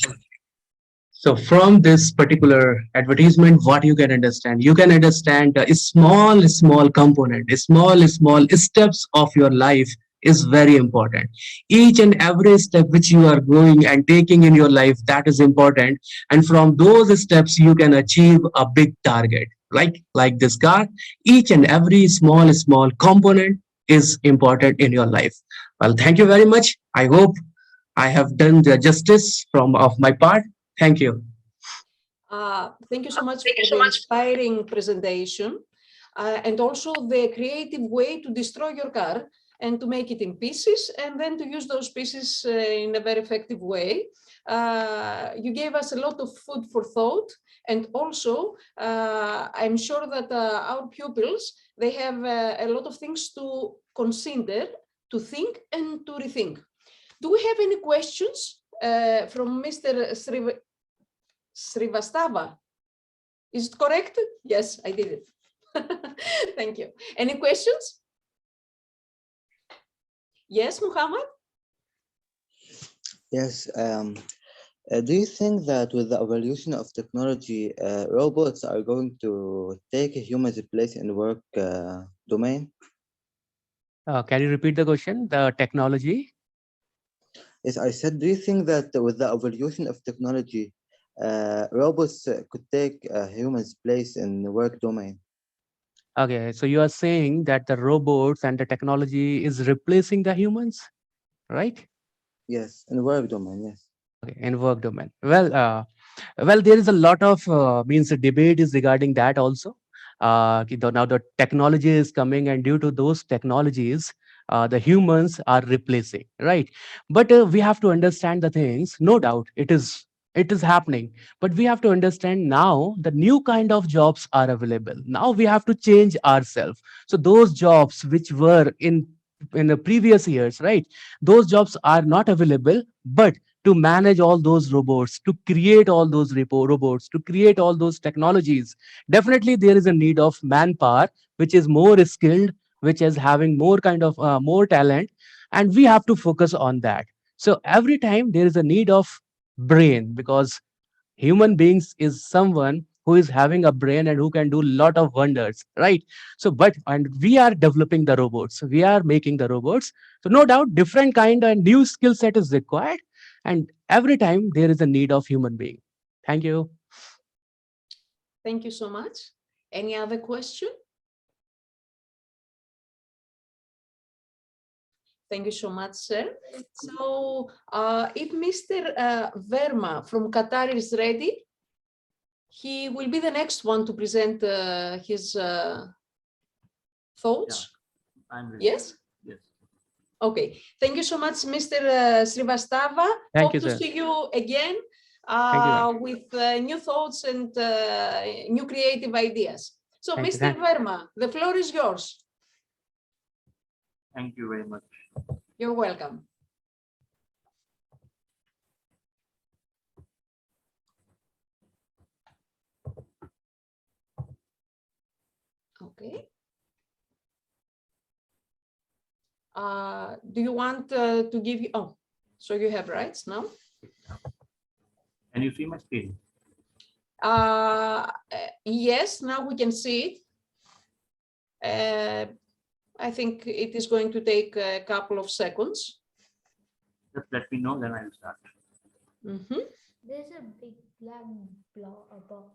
So from this particular advertisement, what you can understand a small component, small steps of your life is very important. Each and every step which you are going and taking in your life, that is important. And from those steps, you can achieve a big target. Like this car, each and every small component is important in your life. Well, thank you very much. I hope I have done the justice from of my part. Thank you. Thank you so much for the inspiring presentation and also the creative way to destroy your car and to make it in pieces and then to use those pieces in a very effective way. You gave us a lot of food for thought, and also I'm sure that our pupils, they have a lot of things to consider, to think and to rethink. Do we have any questions from Mr. Srivastava? Is it correct? Yes, I did it. Thank you. Any questions? Yes, Muhammad? Yes. Do you think that with the evolution of technology, robots are going to take a human's place in the work domain? Can you repeat the question? The technology? Yes, I said, do you think that with the evolution of technology, robots could take a human's place in the work domain? Okay, so you are saying that the robots and the technology is replacing the humans, right? Yes, in the work domain, yes. Okay, in work domain. Well, there is a lot of means the debate is regarding that also. Now the technology is coming, and due to those technologies, the humans are replacing, right? But we have to understand the things. No doubt, it is happening. But we have to understand now the new kind of jobs are available. Now we have to change ourselves. So those jobs which were in the previous years, right? Those jobs are not available, but to manage all those robots, to create all those robots, to create all those technologies. Definitely, there is a need of manpower, which is more skilled, which is having more kind of more talent, and we have to focus on that. So every time there is a need of brain, because human beings is someone who is having a brain and who can do lot of wonders, right? So but and we are developing the robots, we are making the robots, so no doubt different kind and new skill set is required, and every time there is a need of human being. Thank you. Thank you so much. Any other question? Thank you so much, sir. So if Mr. Verma from Qatar is ready, he will be the next one to present his thoughts. Yeah, I'm ready. Yes? Yes. Okay. Thank you so much, Mr. Srivastava. Thank Hope you, to sir. see you again Thank you, ma'am. with new thoughts and new creative ideas. So, Thank you. Mr. Verma, the floor is yours. Thank you very much. You're welcome. Okay. Do you want to give you, oh, so you have rights now? Can you see my screen? Yes, now we can see it. I think it is going to take a couple of seconds. Just let me know, then I'll start. Mm-hmm. There's a big black box.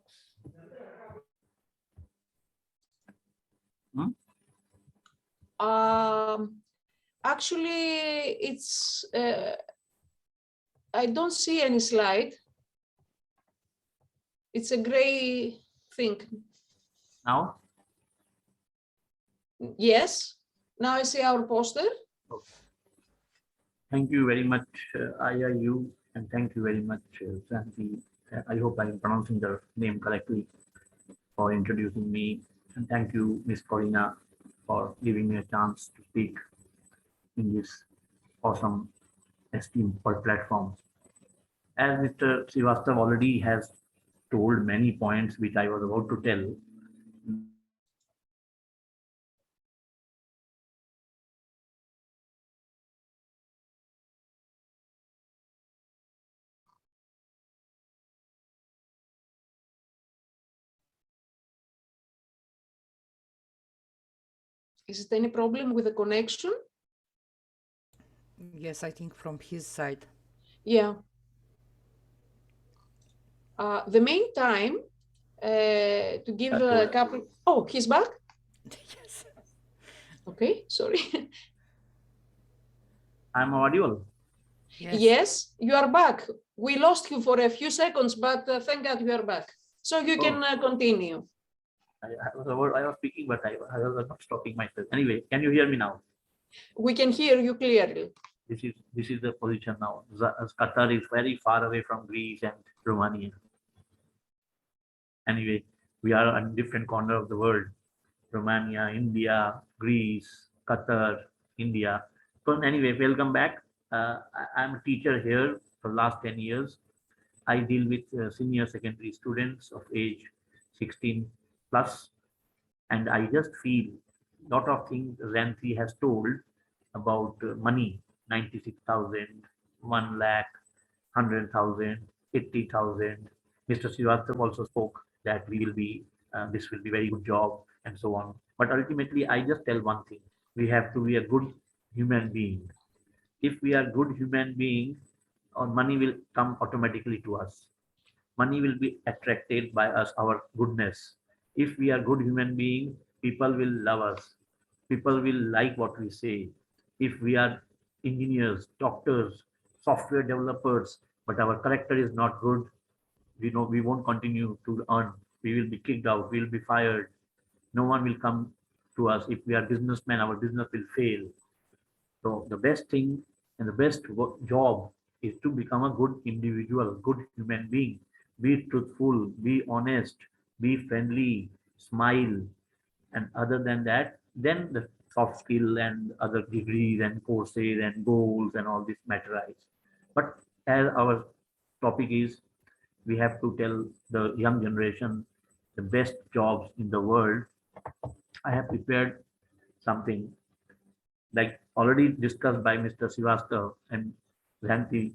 Actually, it's I don't see any slide. It's a gray thing. Now? Yes. Now I see our poster. Okay. Thank you very much, IIU, and thank you very much, Santi. I hope I'm pronouncing the name correctly, for introducing me. And thank you, Miss Corina, for giving me a chance to speak in this awesome esteemed platform. As Mr. Srivastava already has told many points which I was about to tell, Is it any problem with the connection? Yes, I think from his side. Yeah. The main time to give a couple. Oh, he's back? Yes. Okay, sorry. I'm audible. Yes, you are back. We lost you for a few seconds, but thank God you are back. So you can continue. I was speaking, but I was not stopping myself. Anyway, can you hear me now? We can hear you clearly. This is the position now. As Qatar is very far away from Greece and Romania. Anyway, we are on different corner of the world. Romania, India, Greece, Qatar, India. So anyway, welcome back. I'm a teacher here for last 10 years. I deal with senior secondary students of age 16 plus. And I just feel a lot of things Zanthi has told about money, 96,000, 1 lakh, 100,000, 80,000. Mr. Srivastava also spoke that we will be, this will be very good job and so on. But ultimately, I just tell one thing: we have to be a good human being. If we are good human being, our money will come automatically to us. Money will be attracted by us, our goodness. If we are good human being, people will love us. People will like what we say. If we are engineers, doctors, software developers, but our character is not good, we know we won't continue to earn. We will be kicked out. We will be fired. No one will come to us. If we are businessmen, our business will fail. So the best thing and the best job is to become a good individual, good human being. Be truthful, be honest, be friendly, smile, and other than that, then the soft skill and other degrees and courses and goals and all this materialize. But as our topic is, we have to tell the young generation the best jobs in the world. I have prepared something like already discussed by Mr. Srivastava and Zanti.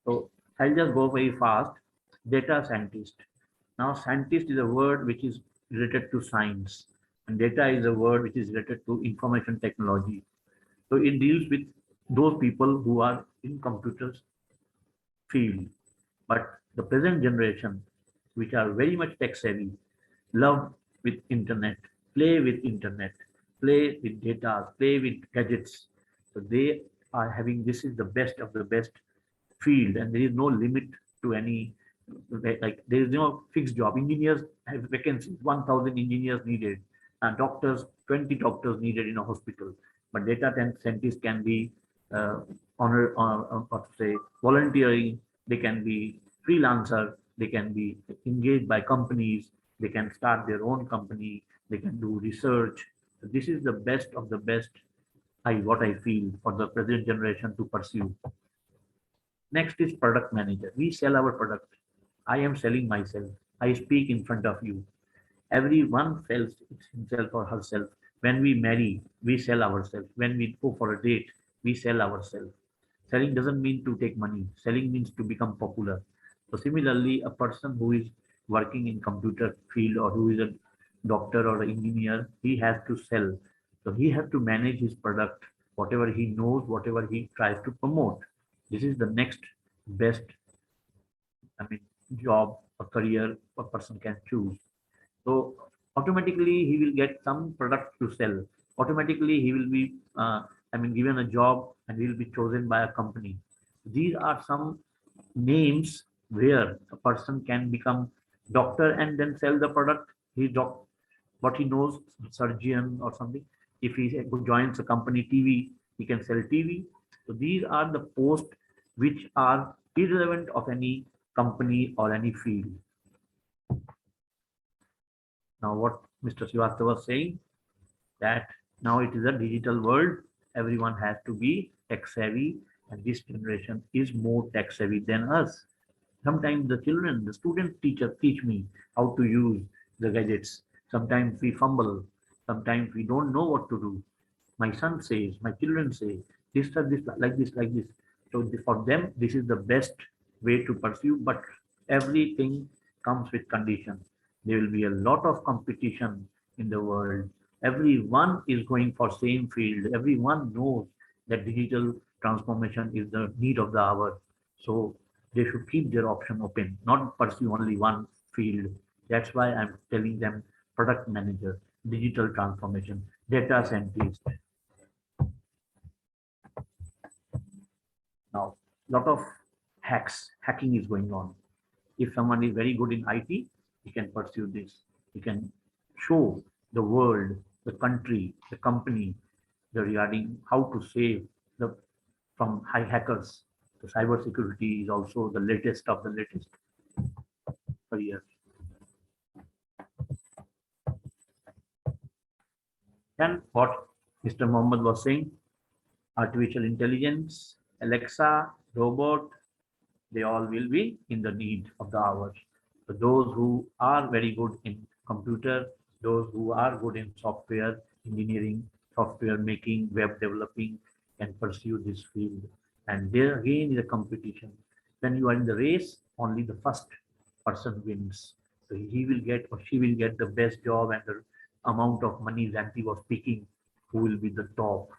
So I'll just go very fast. Data scientist. Now, scientist is a word which is related to science, and data is a word which is related to information technology. So it deals with those people who are in computers field. But the present generation, which are very much tech savvy, love with internet, play with data, play with gadgets. So they are having, this is the best of the best field, and there is no limit to any, like there is no fixed job. Engineers have vacancies, 1,000 engineers needed, and doctors, 20 doctors needed in a hospital. But data scientists can be uh, what to say, volunteering, they can be freelancer, they can be engaged by companies, they can start their own company, they can do research. So this is the best of the best, what I feel for the present generation to pursue. Next is product manager. We sell our product. I am selling myself. I speak in front of you. Everyone sells himself or herself. When we marry, we sell ourselves. When we go for a date, we sell ourselves. Selling doesn't mean to take money. Selling means to become popular. So similarly, a person who is working in computer field or who is a doctor or an engineer, he has to sell. So he has to manage his product, whatever he knows, whatever he tries to promote. This is the next best, I mean, job or career a person can choose. So automatically he will get some product to sell. Automatically he will be, given a job and he will be chosen by a company. These are some names where a person can become doctor and then sell the product. He what he knows, surgeon or something. If he joins a company TV, he can sell TV. So these are the posts which are irrelevant of any company or any field. Now, what Mr. Srivastava was saying, that now it is a digital world. Everyone has to be tech savvy, and this generation is more tech savvy than us. Sometimes the children, the student teacher teach me how to use the gadgets. Sometimes we fumble. Sometimes we don't know what to do. My son says, my children say, this, this, like this, like this. So for them, this is the best way to pursue, but everything comes with conditions. There will be a lot of competition in the world. Everyone is going for same field. Everyone knows that digital transformation is the need of the hour. So they should keep their option open, not pursue only one field. That's why I'm telling them product manager, digital transformation, data scientist. Now, lot of hacking is going on. If someone is very good in IT, he can pursue this. He can show the world, the country, the company, the regarding how to save the from high hackers. The cyber security is also the latest of the latest career. And what Mr. Mohammed was saying, artificial intelligence, Alexa, robot, they all will be in the need of the hour. So those who are very good in computer, those who are good in software engineering, software making, web developing can pursue this field. And there again is a competition. When you are in the race, only the first person wins. So he will get or she will get the best job and the amount of money Zanti was speaking, who will be the top.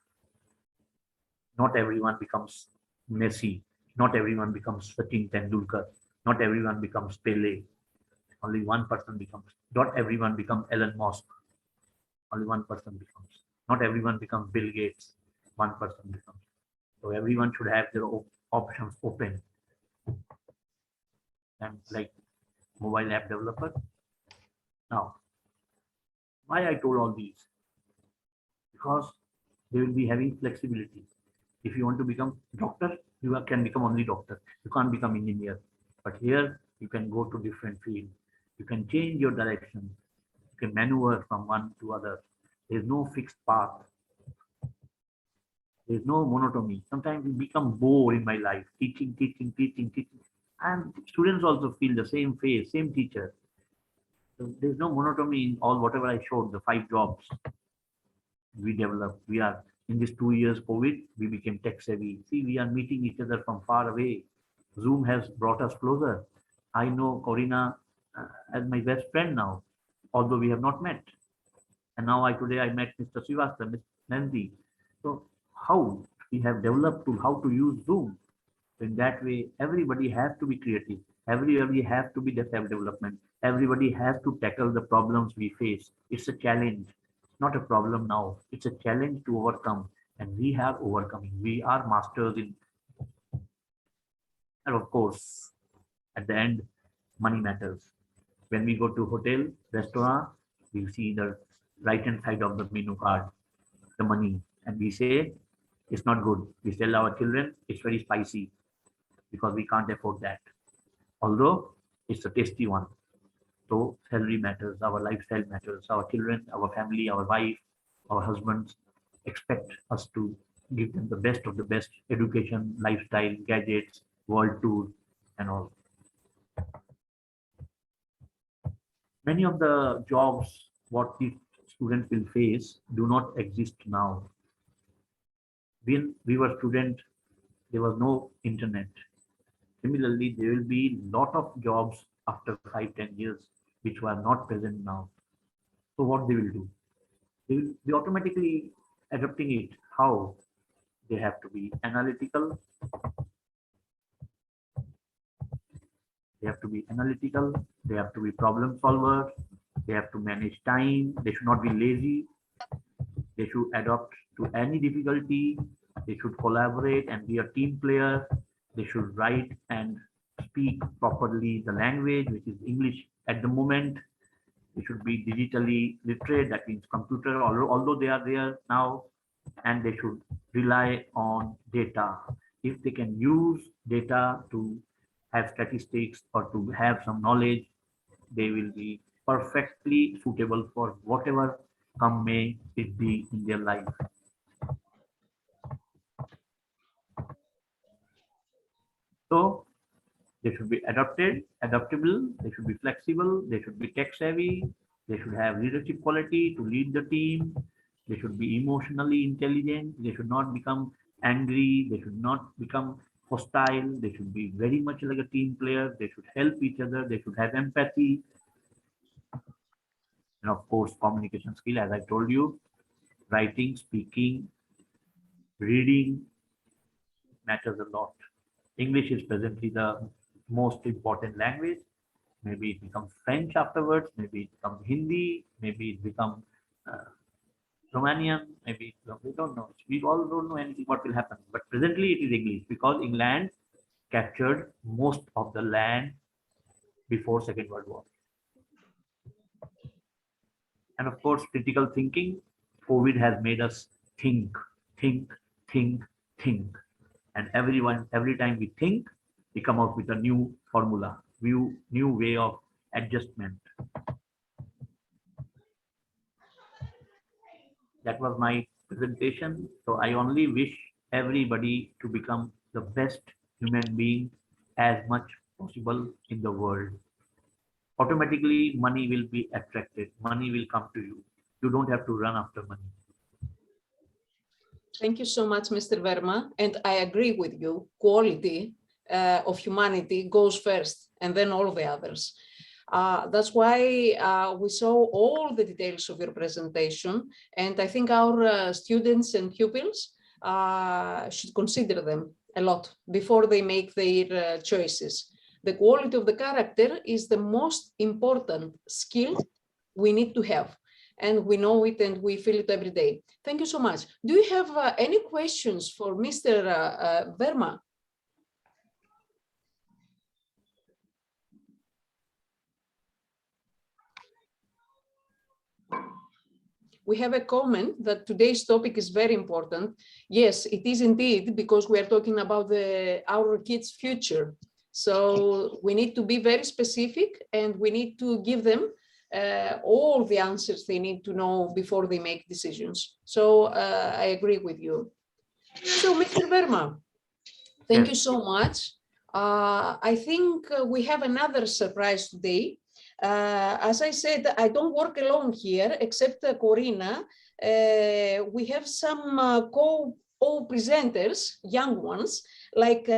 Not everyone becomes Messi. Not everyone becomes Sachin Tendulkar. Not everyone becomes Pele. Only one person becomes. Not everyone becomes Elon Musk. Only one person becomes. Not everyone becomes Bill Gates. One person becomes. So everyone should have their options open. And like mobile app developer. Now, why I told all these? Because they will be having flexibility. If you want to become doctor, you can become only doctor. You can't become engineer. But here you can go to different field. You can change your direction. You can maneuver from one to other. There is no fixed path. There is no monotony. Sometimes we become bored in my life, teaching, teaching, teaching, teaching. And students also feel the same face, same teacher. So there's no monotony in all whatever I showed, the 5 jobs we developed. We are in these 2 years COVID, we became tech savvy. See, we are meeting each other from far away. Zoom has brought us closer. I know Corina as my best friend now, although we have not met. And now today I met Mr. Srivastava, Ms. Nandy. So how we have developed to how to use Zoom. In that way, everybody has to be creative. Everybody has to be the self-development. Everybody has to tackle the problems we face. It's a challenge, not a problem now. It's a challenge to overcome, and we are overcoming. We are masters in, and of course, at the end, money matters. When we go to hotel, restaurant, we see the right-hand side of the menu card, the money, and we say it's not good. We tell our children it's very spicy because we can't afford that. Although it's a tasty one. So salary matters, our lifestyle matters, our children, our family, our wife, our husbands expect us to give them the best of the best education, lifestyle, gadgets, world tour, and all. Many of the jobs what the students will face do not exist now. When we were student, there was no internet. Similarly, there will be lot of jobs after 5-10 years which were not present now. So what they will do? They will be automatically adapting it. How? They have to be analytical. They have to be analytical. They have to be problem solvers. They have to manage time. They should not be lazy. They should adapt to any difficulty. They should collaborate and be a team player. They should write and speak properly the language, which is English at the moment. They should be digitally literate, that means computer, although they are there now, and they should rely on data. If they can use data to have statistics or to have some knowledge, they will be perfectly suitable for whatever come may it be in their life. So they should be adaptable, they should be flexible, they should be tech savvy, they should have leadership quality to lead the team, they should be emotionally intelligent, they should not become angry, they should not become hostile, they should be very much like a team player, they should help each other, they should have empathy, and of course communication skill, as I told you, writing, speaking, reading matters a lot. English is presently the most important language. Maybe it becomes French afterwards, maybe it becomes Hindi, maybe it becomes Romanian, maybe we don't know. We all don't know anything what will happen. But presently it is English because England captured most of the land before Second World War. And of course, critical thinking. COVID has made us think, think, think, think. And every time we think, we come out with a new formula, new way of adjustment. That was my presentation. So I only wish everybody to become the best human being as much possible in the world. Automatically, money will be attracted. Money will come to you. You don't have to run after money. Thank you so much, Mr. Verma. And I agree with you. Quality of humanity goes first, and then all the others. That's why we saw all the details of your presentation. And I think our students and pupils should consider them a lot before they make their choices. The quality of the character is the most important skill we need to have. And we know it and we feel it every day. Thank you so much. Do you have any questions for Mr. Verma? We have a comment that today's topic is very important. Yes, it is indeed, because we are talking about our kids' future. So we need to be very specific and we need to give them all the answers they need to know before they make decisions. So I agree with you. So Mr. Verma, thank you so much. I think we have another surprise today. As I said, I don't work alone here, except Corina. We have some co-presenters, young ones, like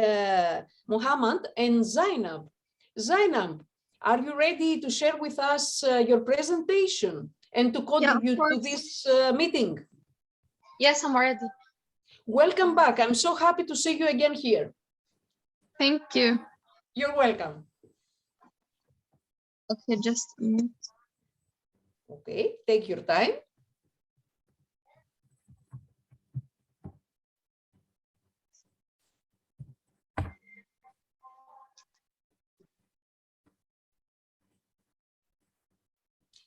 Mohammed and Zainab. Zainab, are you ready to share with us your presentation and to contribute to this meeting? Yes, I'm ready. Welcome back. I'm so happy to see you again here. Thank you. You're welcome. Okay, just a minute. Okay, take your time.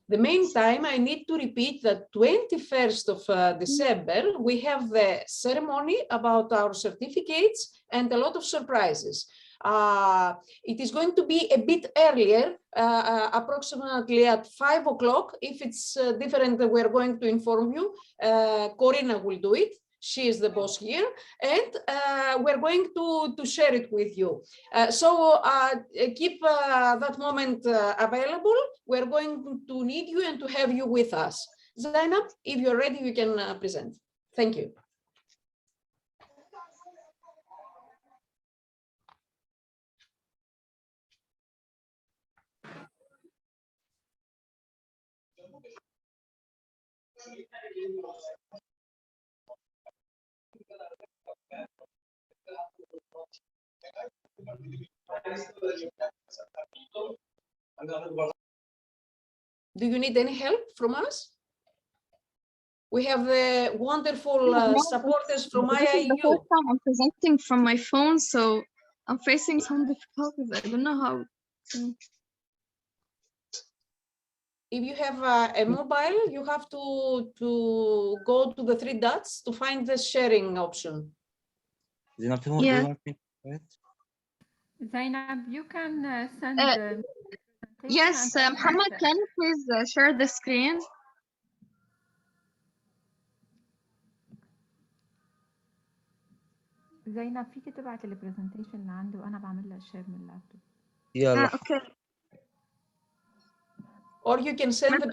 The meantime, I need to repeat that 21st of December, we have the ceremony about our certificates and a lot of surprises. It is going to be a bit earlier, approximately at 5 o'clock. If it's different, we're going to inform you. Corina will do it. She is the boss here, and we're going to share it with you. So keep that moment available. We're going to need you and to have you with us. Zainab, if you're ready, you can present. Thank you. Do you need any help from us? We have the wonderful supporters from This is the IIU. first time I'm presenting from my phone, so I'm facing some difficulties. I don't know how to... If you have a mobile, you have to go to the 3 dots to find the sharing option. Yeah. Zainab, you can send Yes, Muhammad, can you please share the screen? زينب فيك تبعت البرزنتيشن اللي عندي وانا بعمل لها شير من اللابتوب. يلا. Okay. Or you can send the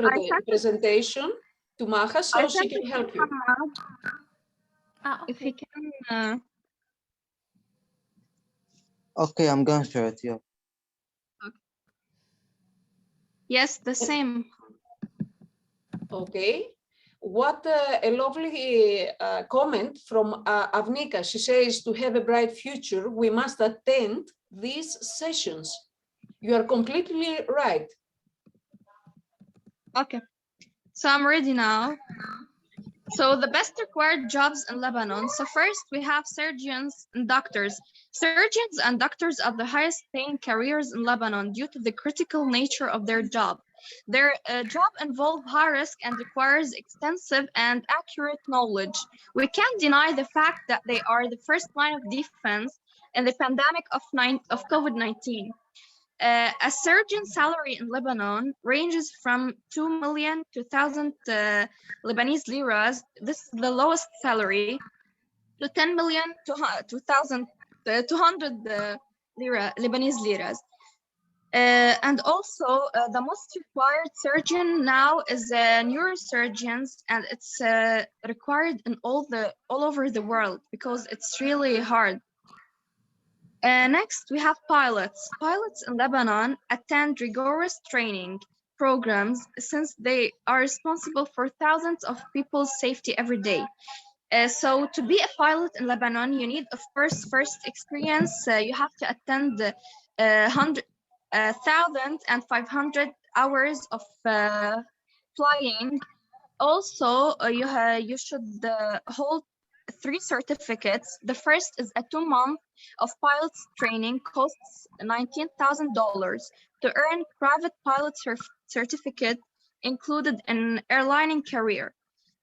presentation to Maha so she can help you. Okay. If you can. Okay, I'm gonna share it. Yeah. Okay. Yes, the same. Okay. What a lovely comment from Avnika. She says, to have a bright future, we must attend these sessions. You are completely right. Okay. So I'm ready now. So the best required jobs in Lebanon. So first we have surgeons and doctors. Surgeons and doctors are the highest paying careers in Lebanon due to the critical nature of their job. Their job involves high risk and requires extensive and accurate knowledge. We can't deny the fact that they are the first line of defense in the pandemic of COVID-19. A surgeon salary in Lebanon ranges from 2 million to 1,000 Lebanese liras. This is the lowest salary, to 10 million to 200 Lebanese liras. And also, the most required surgeon now is neurosurgeons, and it's required in all over the world because it's really hard. Next, we have pilots. Pilots in Lebanon attend rigorous training programs since they are responsible for thousands of people's safety every day. So to be a pilot in Lebanon, you need, of course, first experience. You have to attend 1,500 hours of flying. Also, you should hold 3 certificates. The first is a 2-month of pilot's training, costs $19,000 to earn private pilot certificate included in airlining career.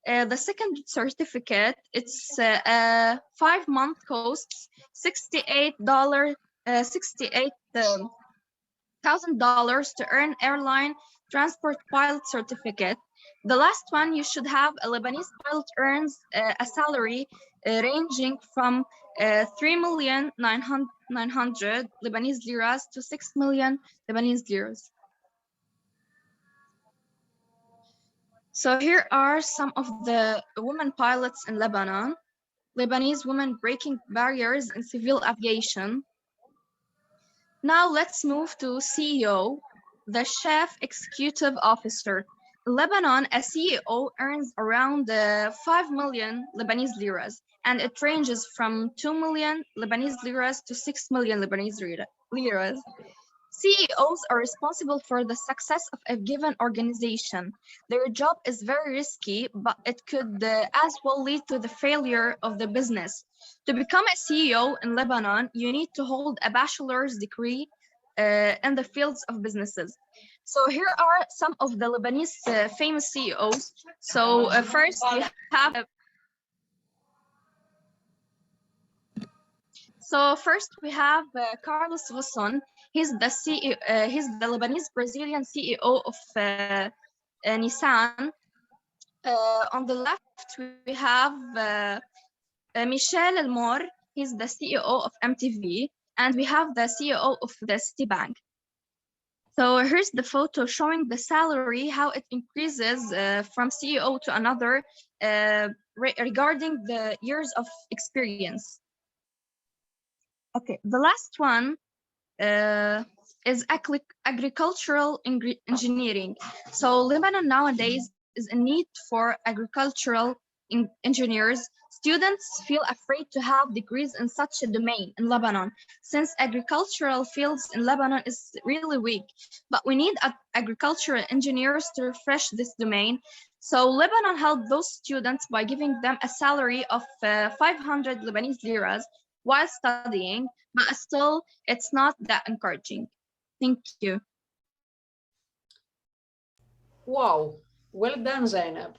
The second certificate, it's a 5-month costs $68,000 to earn airline transport pilot certificate. The last one, you should have a Lebanese pilot earns a salary ranging from 3,900,000 Lebanese liras to 6 million Lebanese liras. So here are some of the women pilots in Lebanon. Lebanese women breaking barriers in civil aviation. Now let's move to CEO, the Chief Executive Officer. In Lebanon, a CEO earns around 5 million Lebanese liras, and it ranges from 2 million Lebanese liras to 6 million Lebanese liras. CEOs are responsible for the success of a given organization. Their job is very risky, but it could as well lead to the failure of the business. To become a CEO in Lebanon, you need to hold a bachelor's degree in the fields of businesses. So here are some of the Lebanese famous CEOs. So first we have Carlos Ghosn. He's the Lebanese Brazilian CEO of Nissan. On the left, we have Michel Elmore. He's the CEO of MTV, and we have the CEO of the Citibank. So here's the photo showing the salary, how it increases from CEO to another regarding the years of experience. Okay, the last one is agricultural engineering. So Lebanon nowadays is in need for agricultural engineers. Students feel afraid to have degrees in such a domain in Lebanon, since agricultural fields in Lebanon is really weak. But we need agricultural engineers to refresh this domain. So Lebanon helped those students by giving them a salary of 500 Lebanese liras while studying, but still it's not that encouraging. Thank you. Wow, well done, Zainab.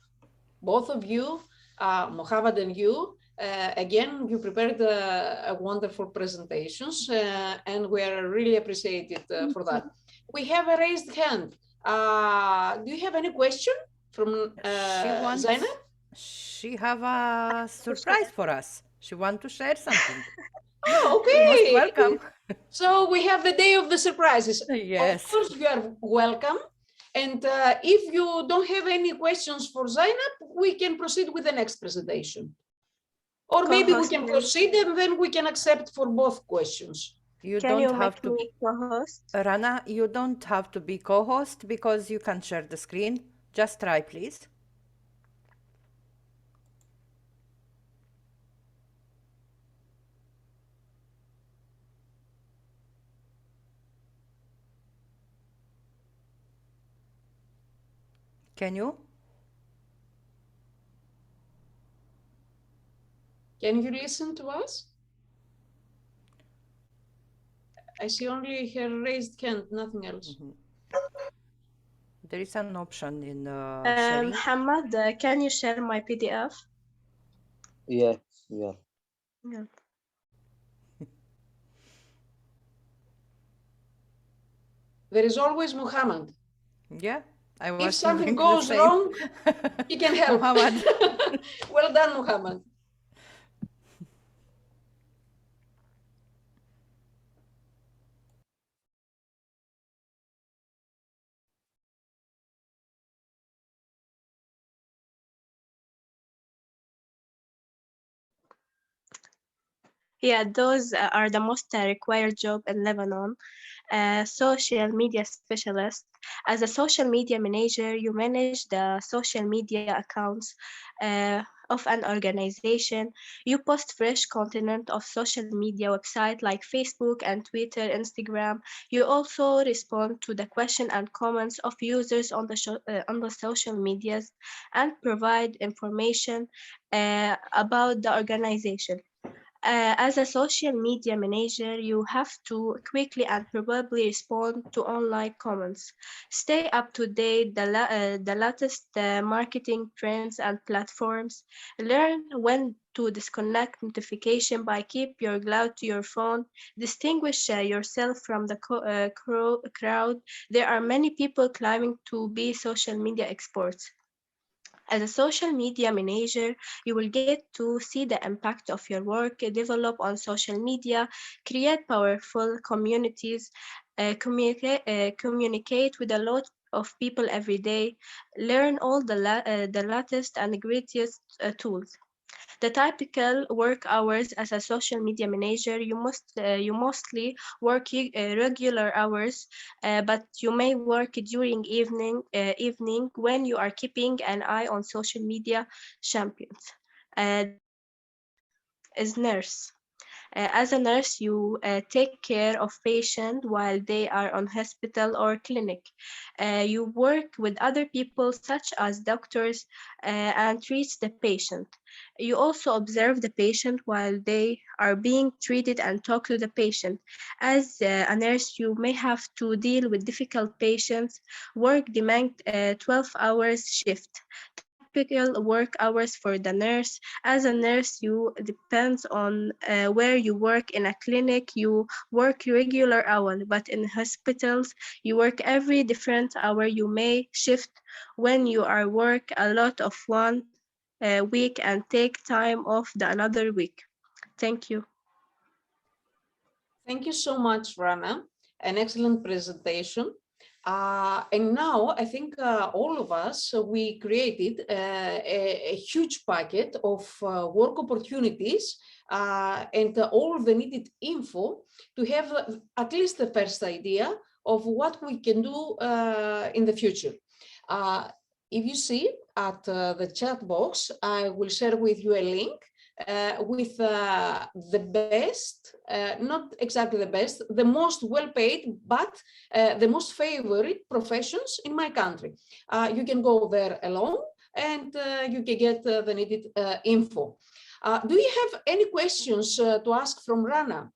Both of you, Mohammed and you, again, you prepared a wonderful presentations, and we are really appreciated for that. We have a raised hand. Do you have any question from Zainab? She have a surprise for us. She want to share something. Oh, okay. You're most welcome. So we have the day of the surprises. Yes. Of course, you are welcome. And if you don't have any questions for Zainab, we can proceed with the next presentation. Or maybe we can proceed and then we can accept for both questions. You don't have to be co-host. Rana, you don't have to be co-host because you can share the screen. Just try, please. Can you? Can you listen to us? I see only her raised hand, nothing else. There is an option in sharing. Hamad, can you share my PDF? Yes, yeah. Yeah. There is always Muhammad. Yeah, I was if something thinking goes wrong, he can help. Well done, Muhammad. Yeah, those are the most required job in Lebanon. Social media specialist. As a social media manager, you manage the social media accounts of an organization. You post fresh content of social media websites like Facebook and Twitter, Instagram. You also respond to the question and comments of users on the social medias and provide information about the organization. As a social media manager, you have to quickly and probably respond to online comments. Stay up to date the latest marketing trends and platforms. Learn when to disconnect notification by keep your glued to your phone. Distinguish yourself from the crowd. There are many people claiming to be social media experts. As a social media manager, you will get to see the impact of your work, develop on social media, create powerful communities, communicate with a lot of people every day, learn all the latest and greatest tools. The typical work hours as a social media manager, you mostly work regular hours, but you may work during evening when you are keeping an eye on social media champions. The next is nurse. As a nurse, you take care of patients while they are on hospital or clinic. You work with other people, such as doctors, and treat the patient. You also observe the patient while they are being treated and talk to the patient. As a nurse, you may have to deal with difficult patients. Work demand 12 hours shift. Typical work hours for the nurse. As a nurse, you depends on where you work. In a clinic, you work regular hours, but in hospitals, you work every different hour. You may shift when you are work a lot of one week and take time off the another week. Thank you. Thank you so much, Rana. An excellent presentation. And now I think all of us, we created a huge packet of work opportunities and all the needed info to have at least the first idea of what we can do in the future. If you see at the chat box, I will share with you a link with the best, not exactly the best, the most well-paid, but the most favorite professions in my country. You can go there alone and you can get the needed info. Do you have any questions to ask from Rana?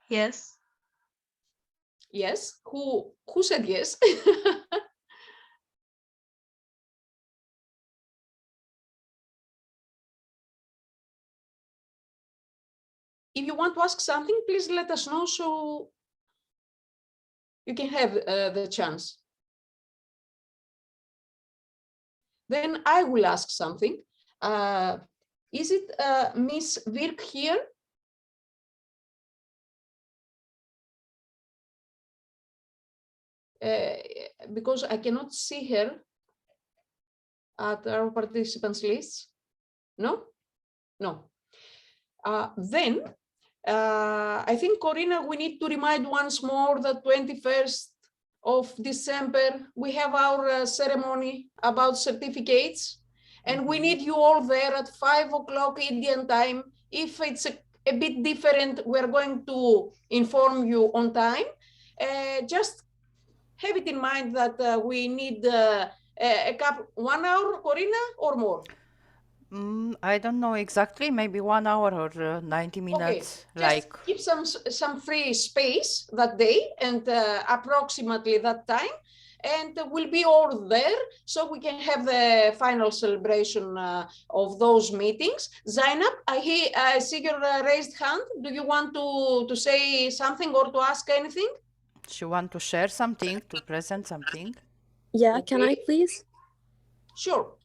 Yes. Yes. Who said yes? If you want to ask something, please let us know so you can have the chance. Then I will ask something. Is it Miss Virk here? Because I cannot see her at our participants list. No? No. Then I think, Corina, we need to remind once more that 21st of December, we have our ceremony about certificates, and we need you all there at 5 o'clock Indian time. If it's a bit different, we're going to inform you on time. Just have it in mind that we need a couple, 1 hour, Corina, or more. I don't know exactly, maybe 1 hour or 90 minutes. Okay, just keep some free space that day and approximately that time, and we'll be all there so we can have the final celebration of those meetings. Zainab, I see your raised hand. Do you want to say something or to ask anything? She want to share something, to present something? Yeah, okay. Can I please? Sure.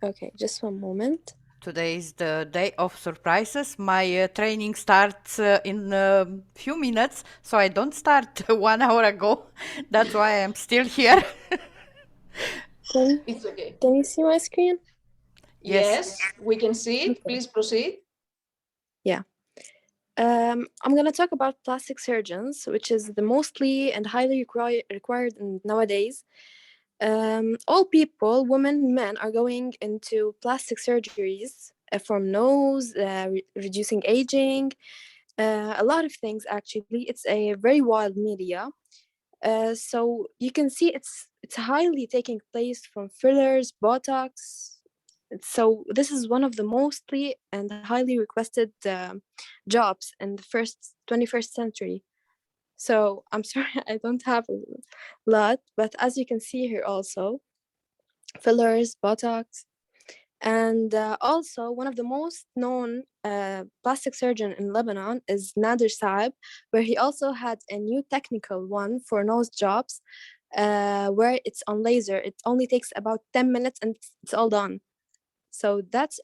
Okay, just one moment. Today is the day of surprises. My training starts in a few minutes, so I don't start 1 hour ago. That's why I'm still here. It's okay. Can you see my screen? Yes, we can see it. Please proceed. Yeah. I'm going to talk about plastic surgeons, which is the mostly and highly required nowadays. All people, women, men, are going into plastic surgeries from nose, reducing aging, a lot of things actually. It's a very wild media. So you can see it's highly taking place from fillers, Botox. So this is one of the mostly and highly requested jobs in the 21st century. So I'm sorry, I don't have a lot, but as you can see here also, fillers, Botox, and also one of the most known plastic surgeon in Lebanon is Nader Saab, where he also had a new technical one for nose jobs, where it's on laser. It only takes about 10 minutes and it's all done. So that's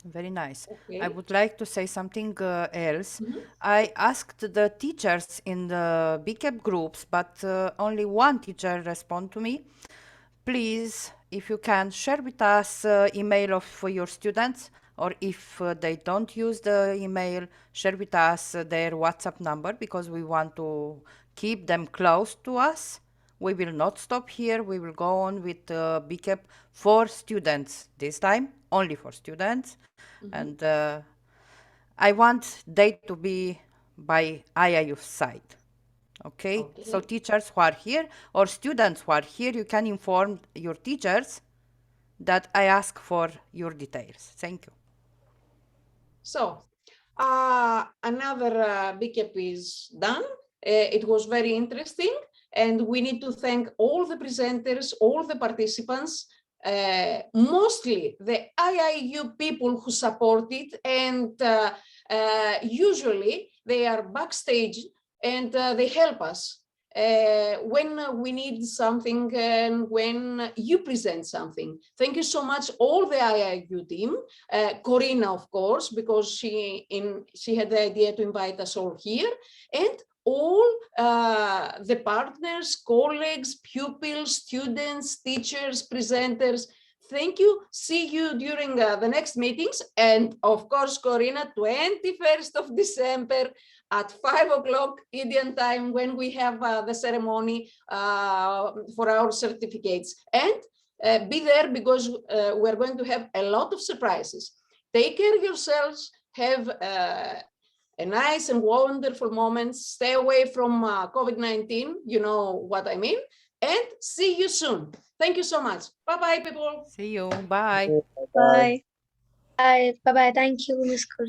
Very nice. Okay. I would like to say something else. Mhm. I asked the teachers in the BIKEP groups, but only one teacher responded to me. Please, if you can, share with us email of your students, or if they don't use the email, share with us their WhatsApp number, because we want to keep them close to us. We will not stop here. We will go on with BIKEP for students this time, only for students. And I want they to be by IIU's side. Okay? So teachers who are here or students who are here, you can inform your teachers that I ask for your details. Thank you. So another BIKEP is done. It was very interesting, and we need to thank all the presenters, all the participants, mostly the IIU people who supported, and usually they are backstage and they help us when we need something and when you present something. Thank you so much, all the IIU team, Corina, of course, because she had the idea to invite us all here, and all the partners, colleagues, pupils, students, teachers, presenters. Thank you. See you during the next meetings. And of course, Corina, 21st of December at 5 o'clock Indian time, when we have the ceremony for our certificates. And be there, because we're going to have a lot of surprises. Take care of yourselves. Have a nice and wonderful moment. Stay away from COVID-19. You know what I mean. And see you soon. Thank you so much. Bye-bye, people. See you. Bye. Bye. Bye. Bye-bye. Thank you, Ms.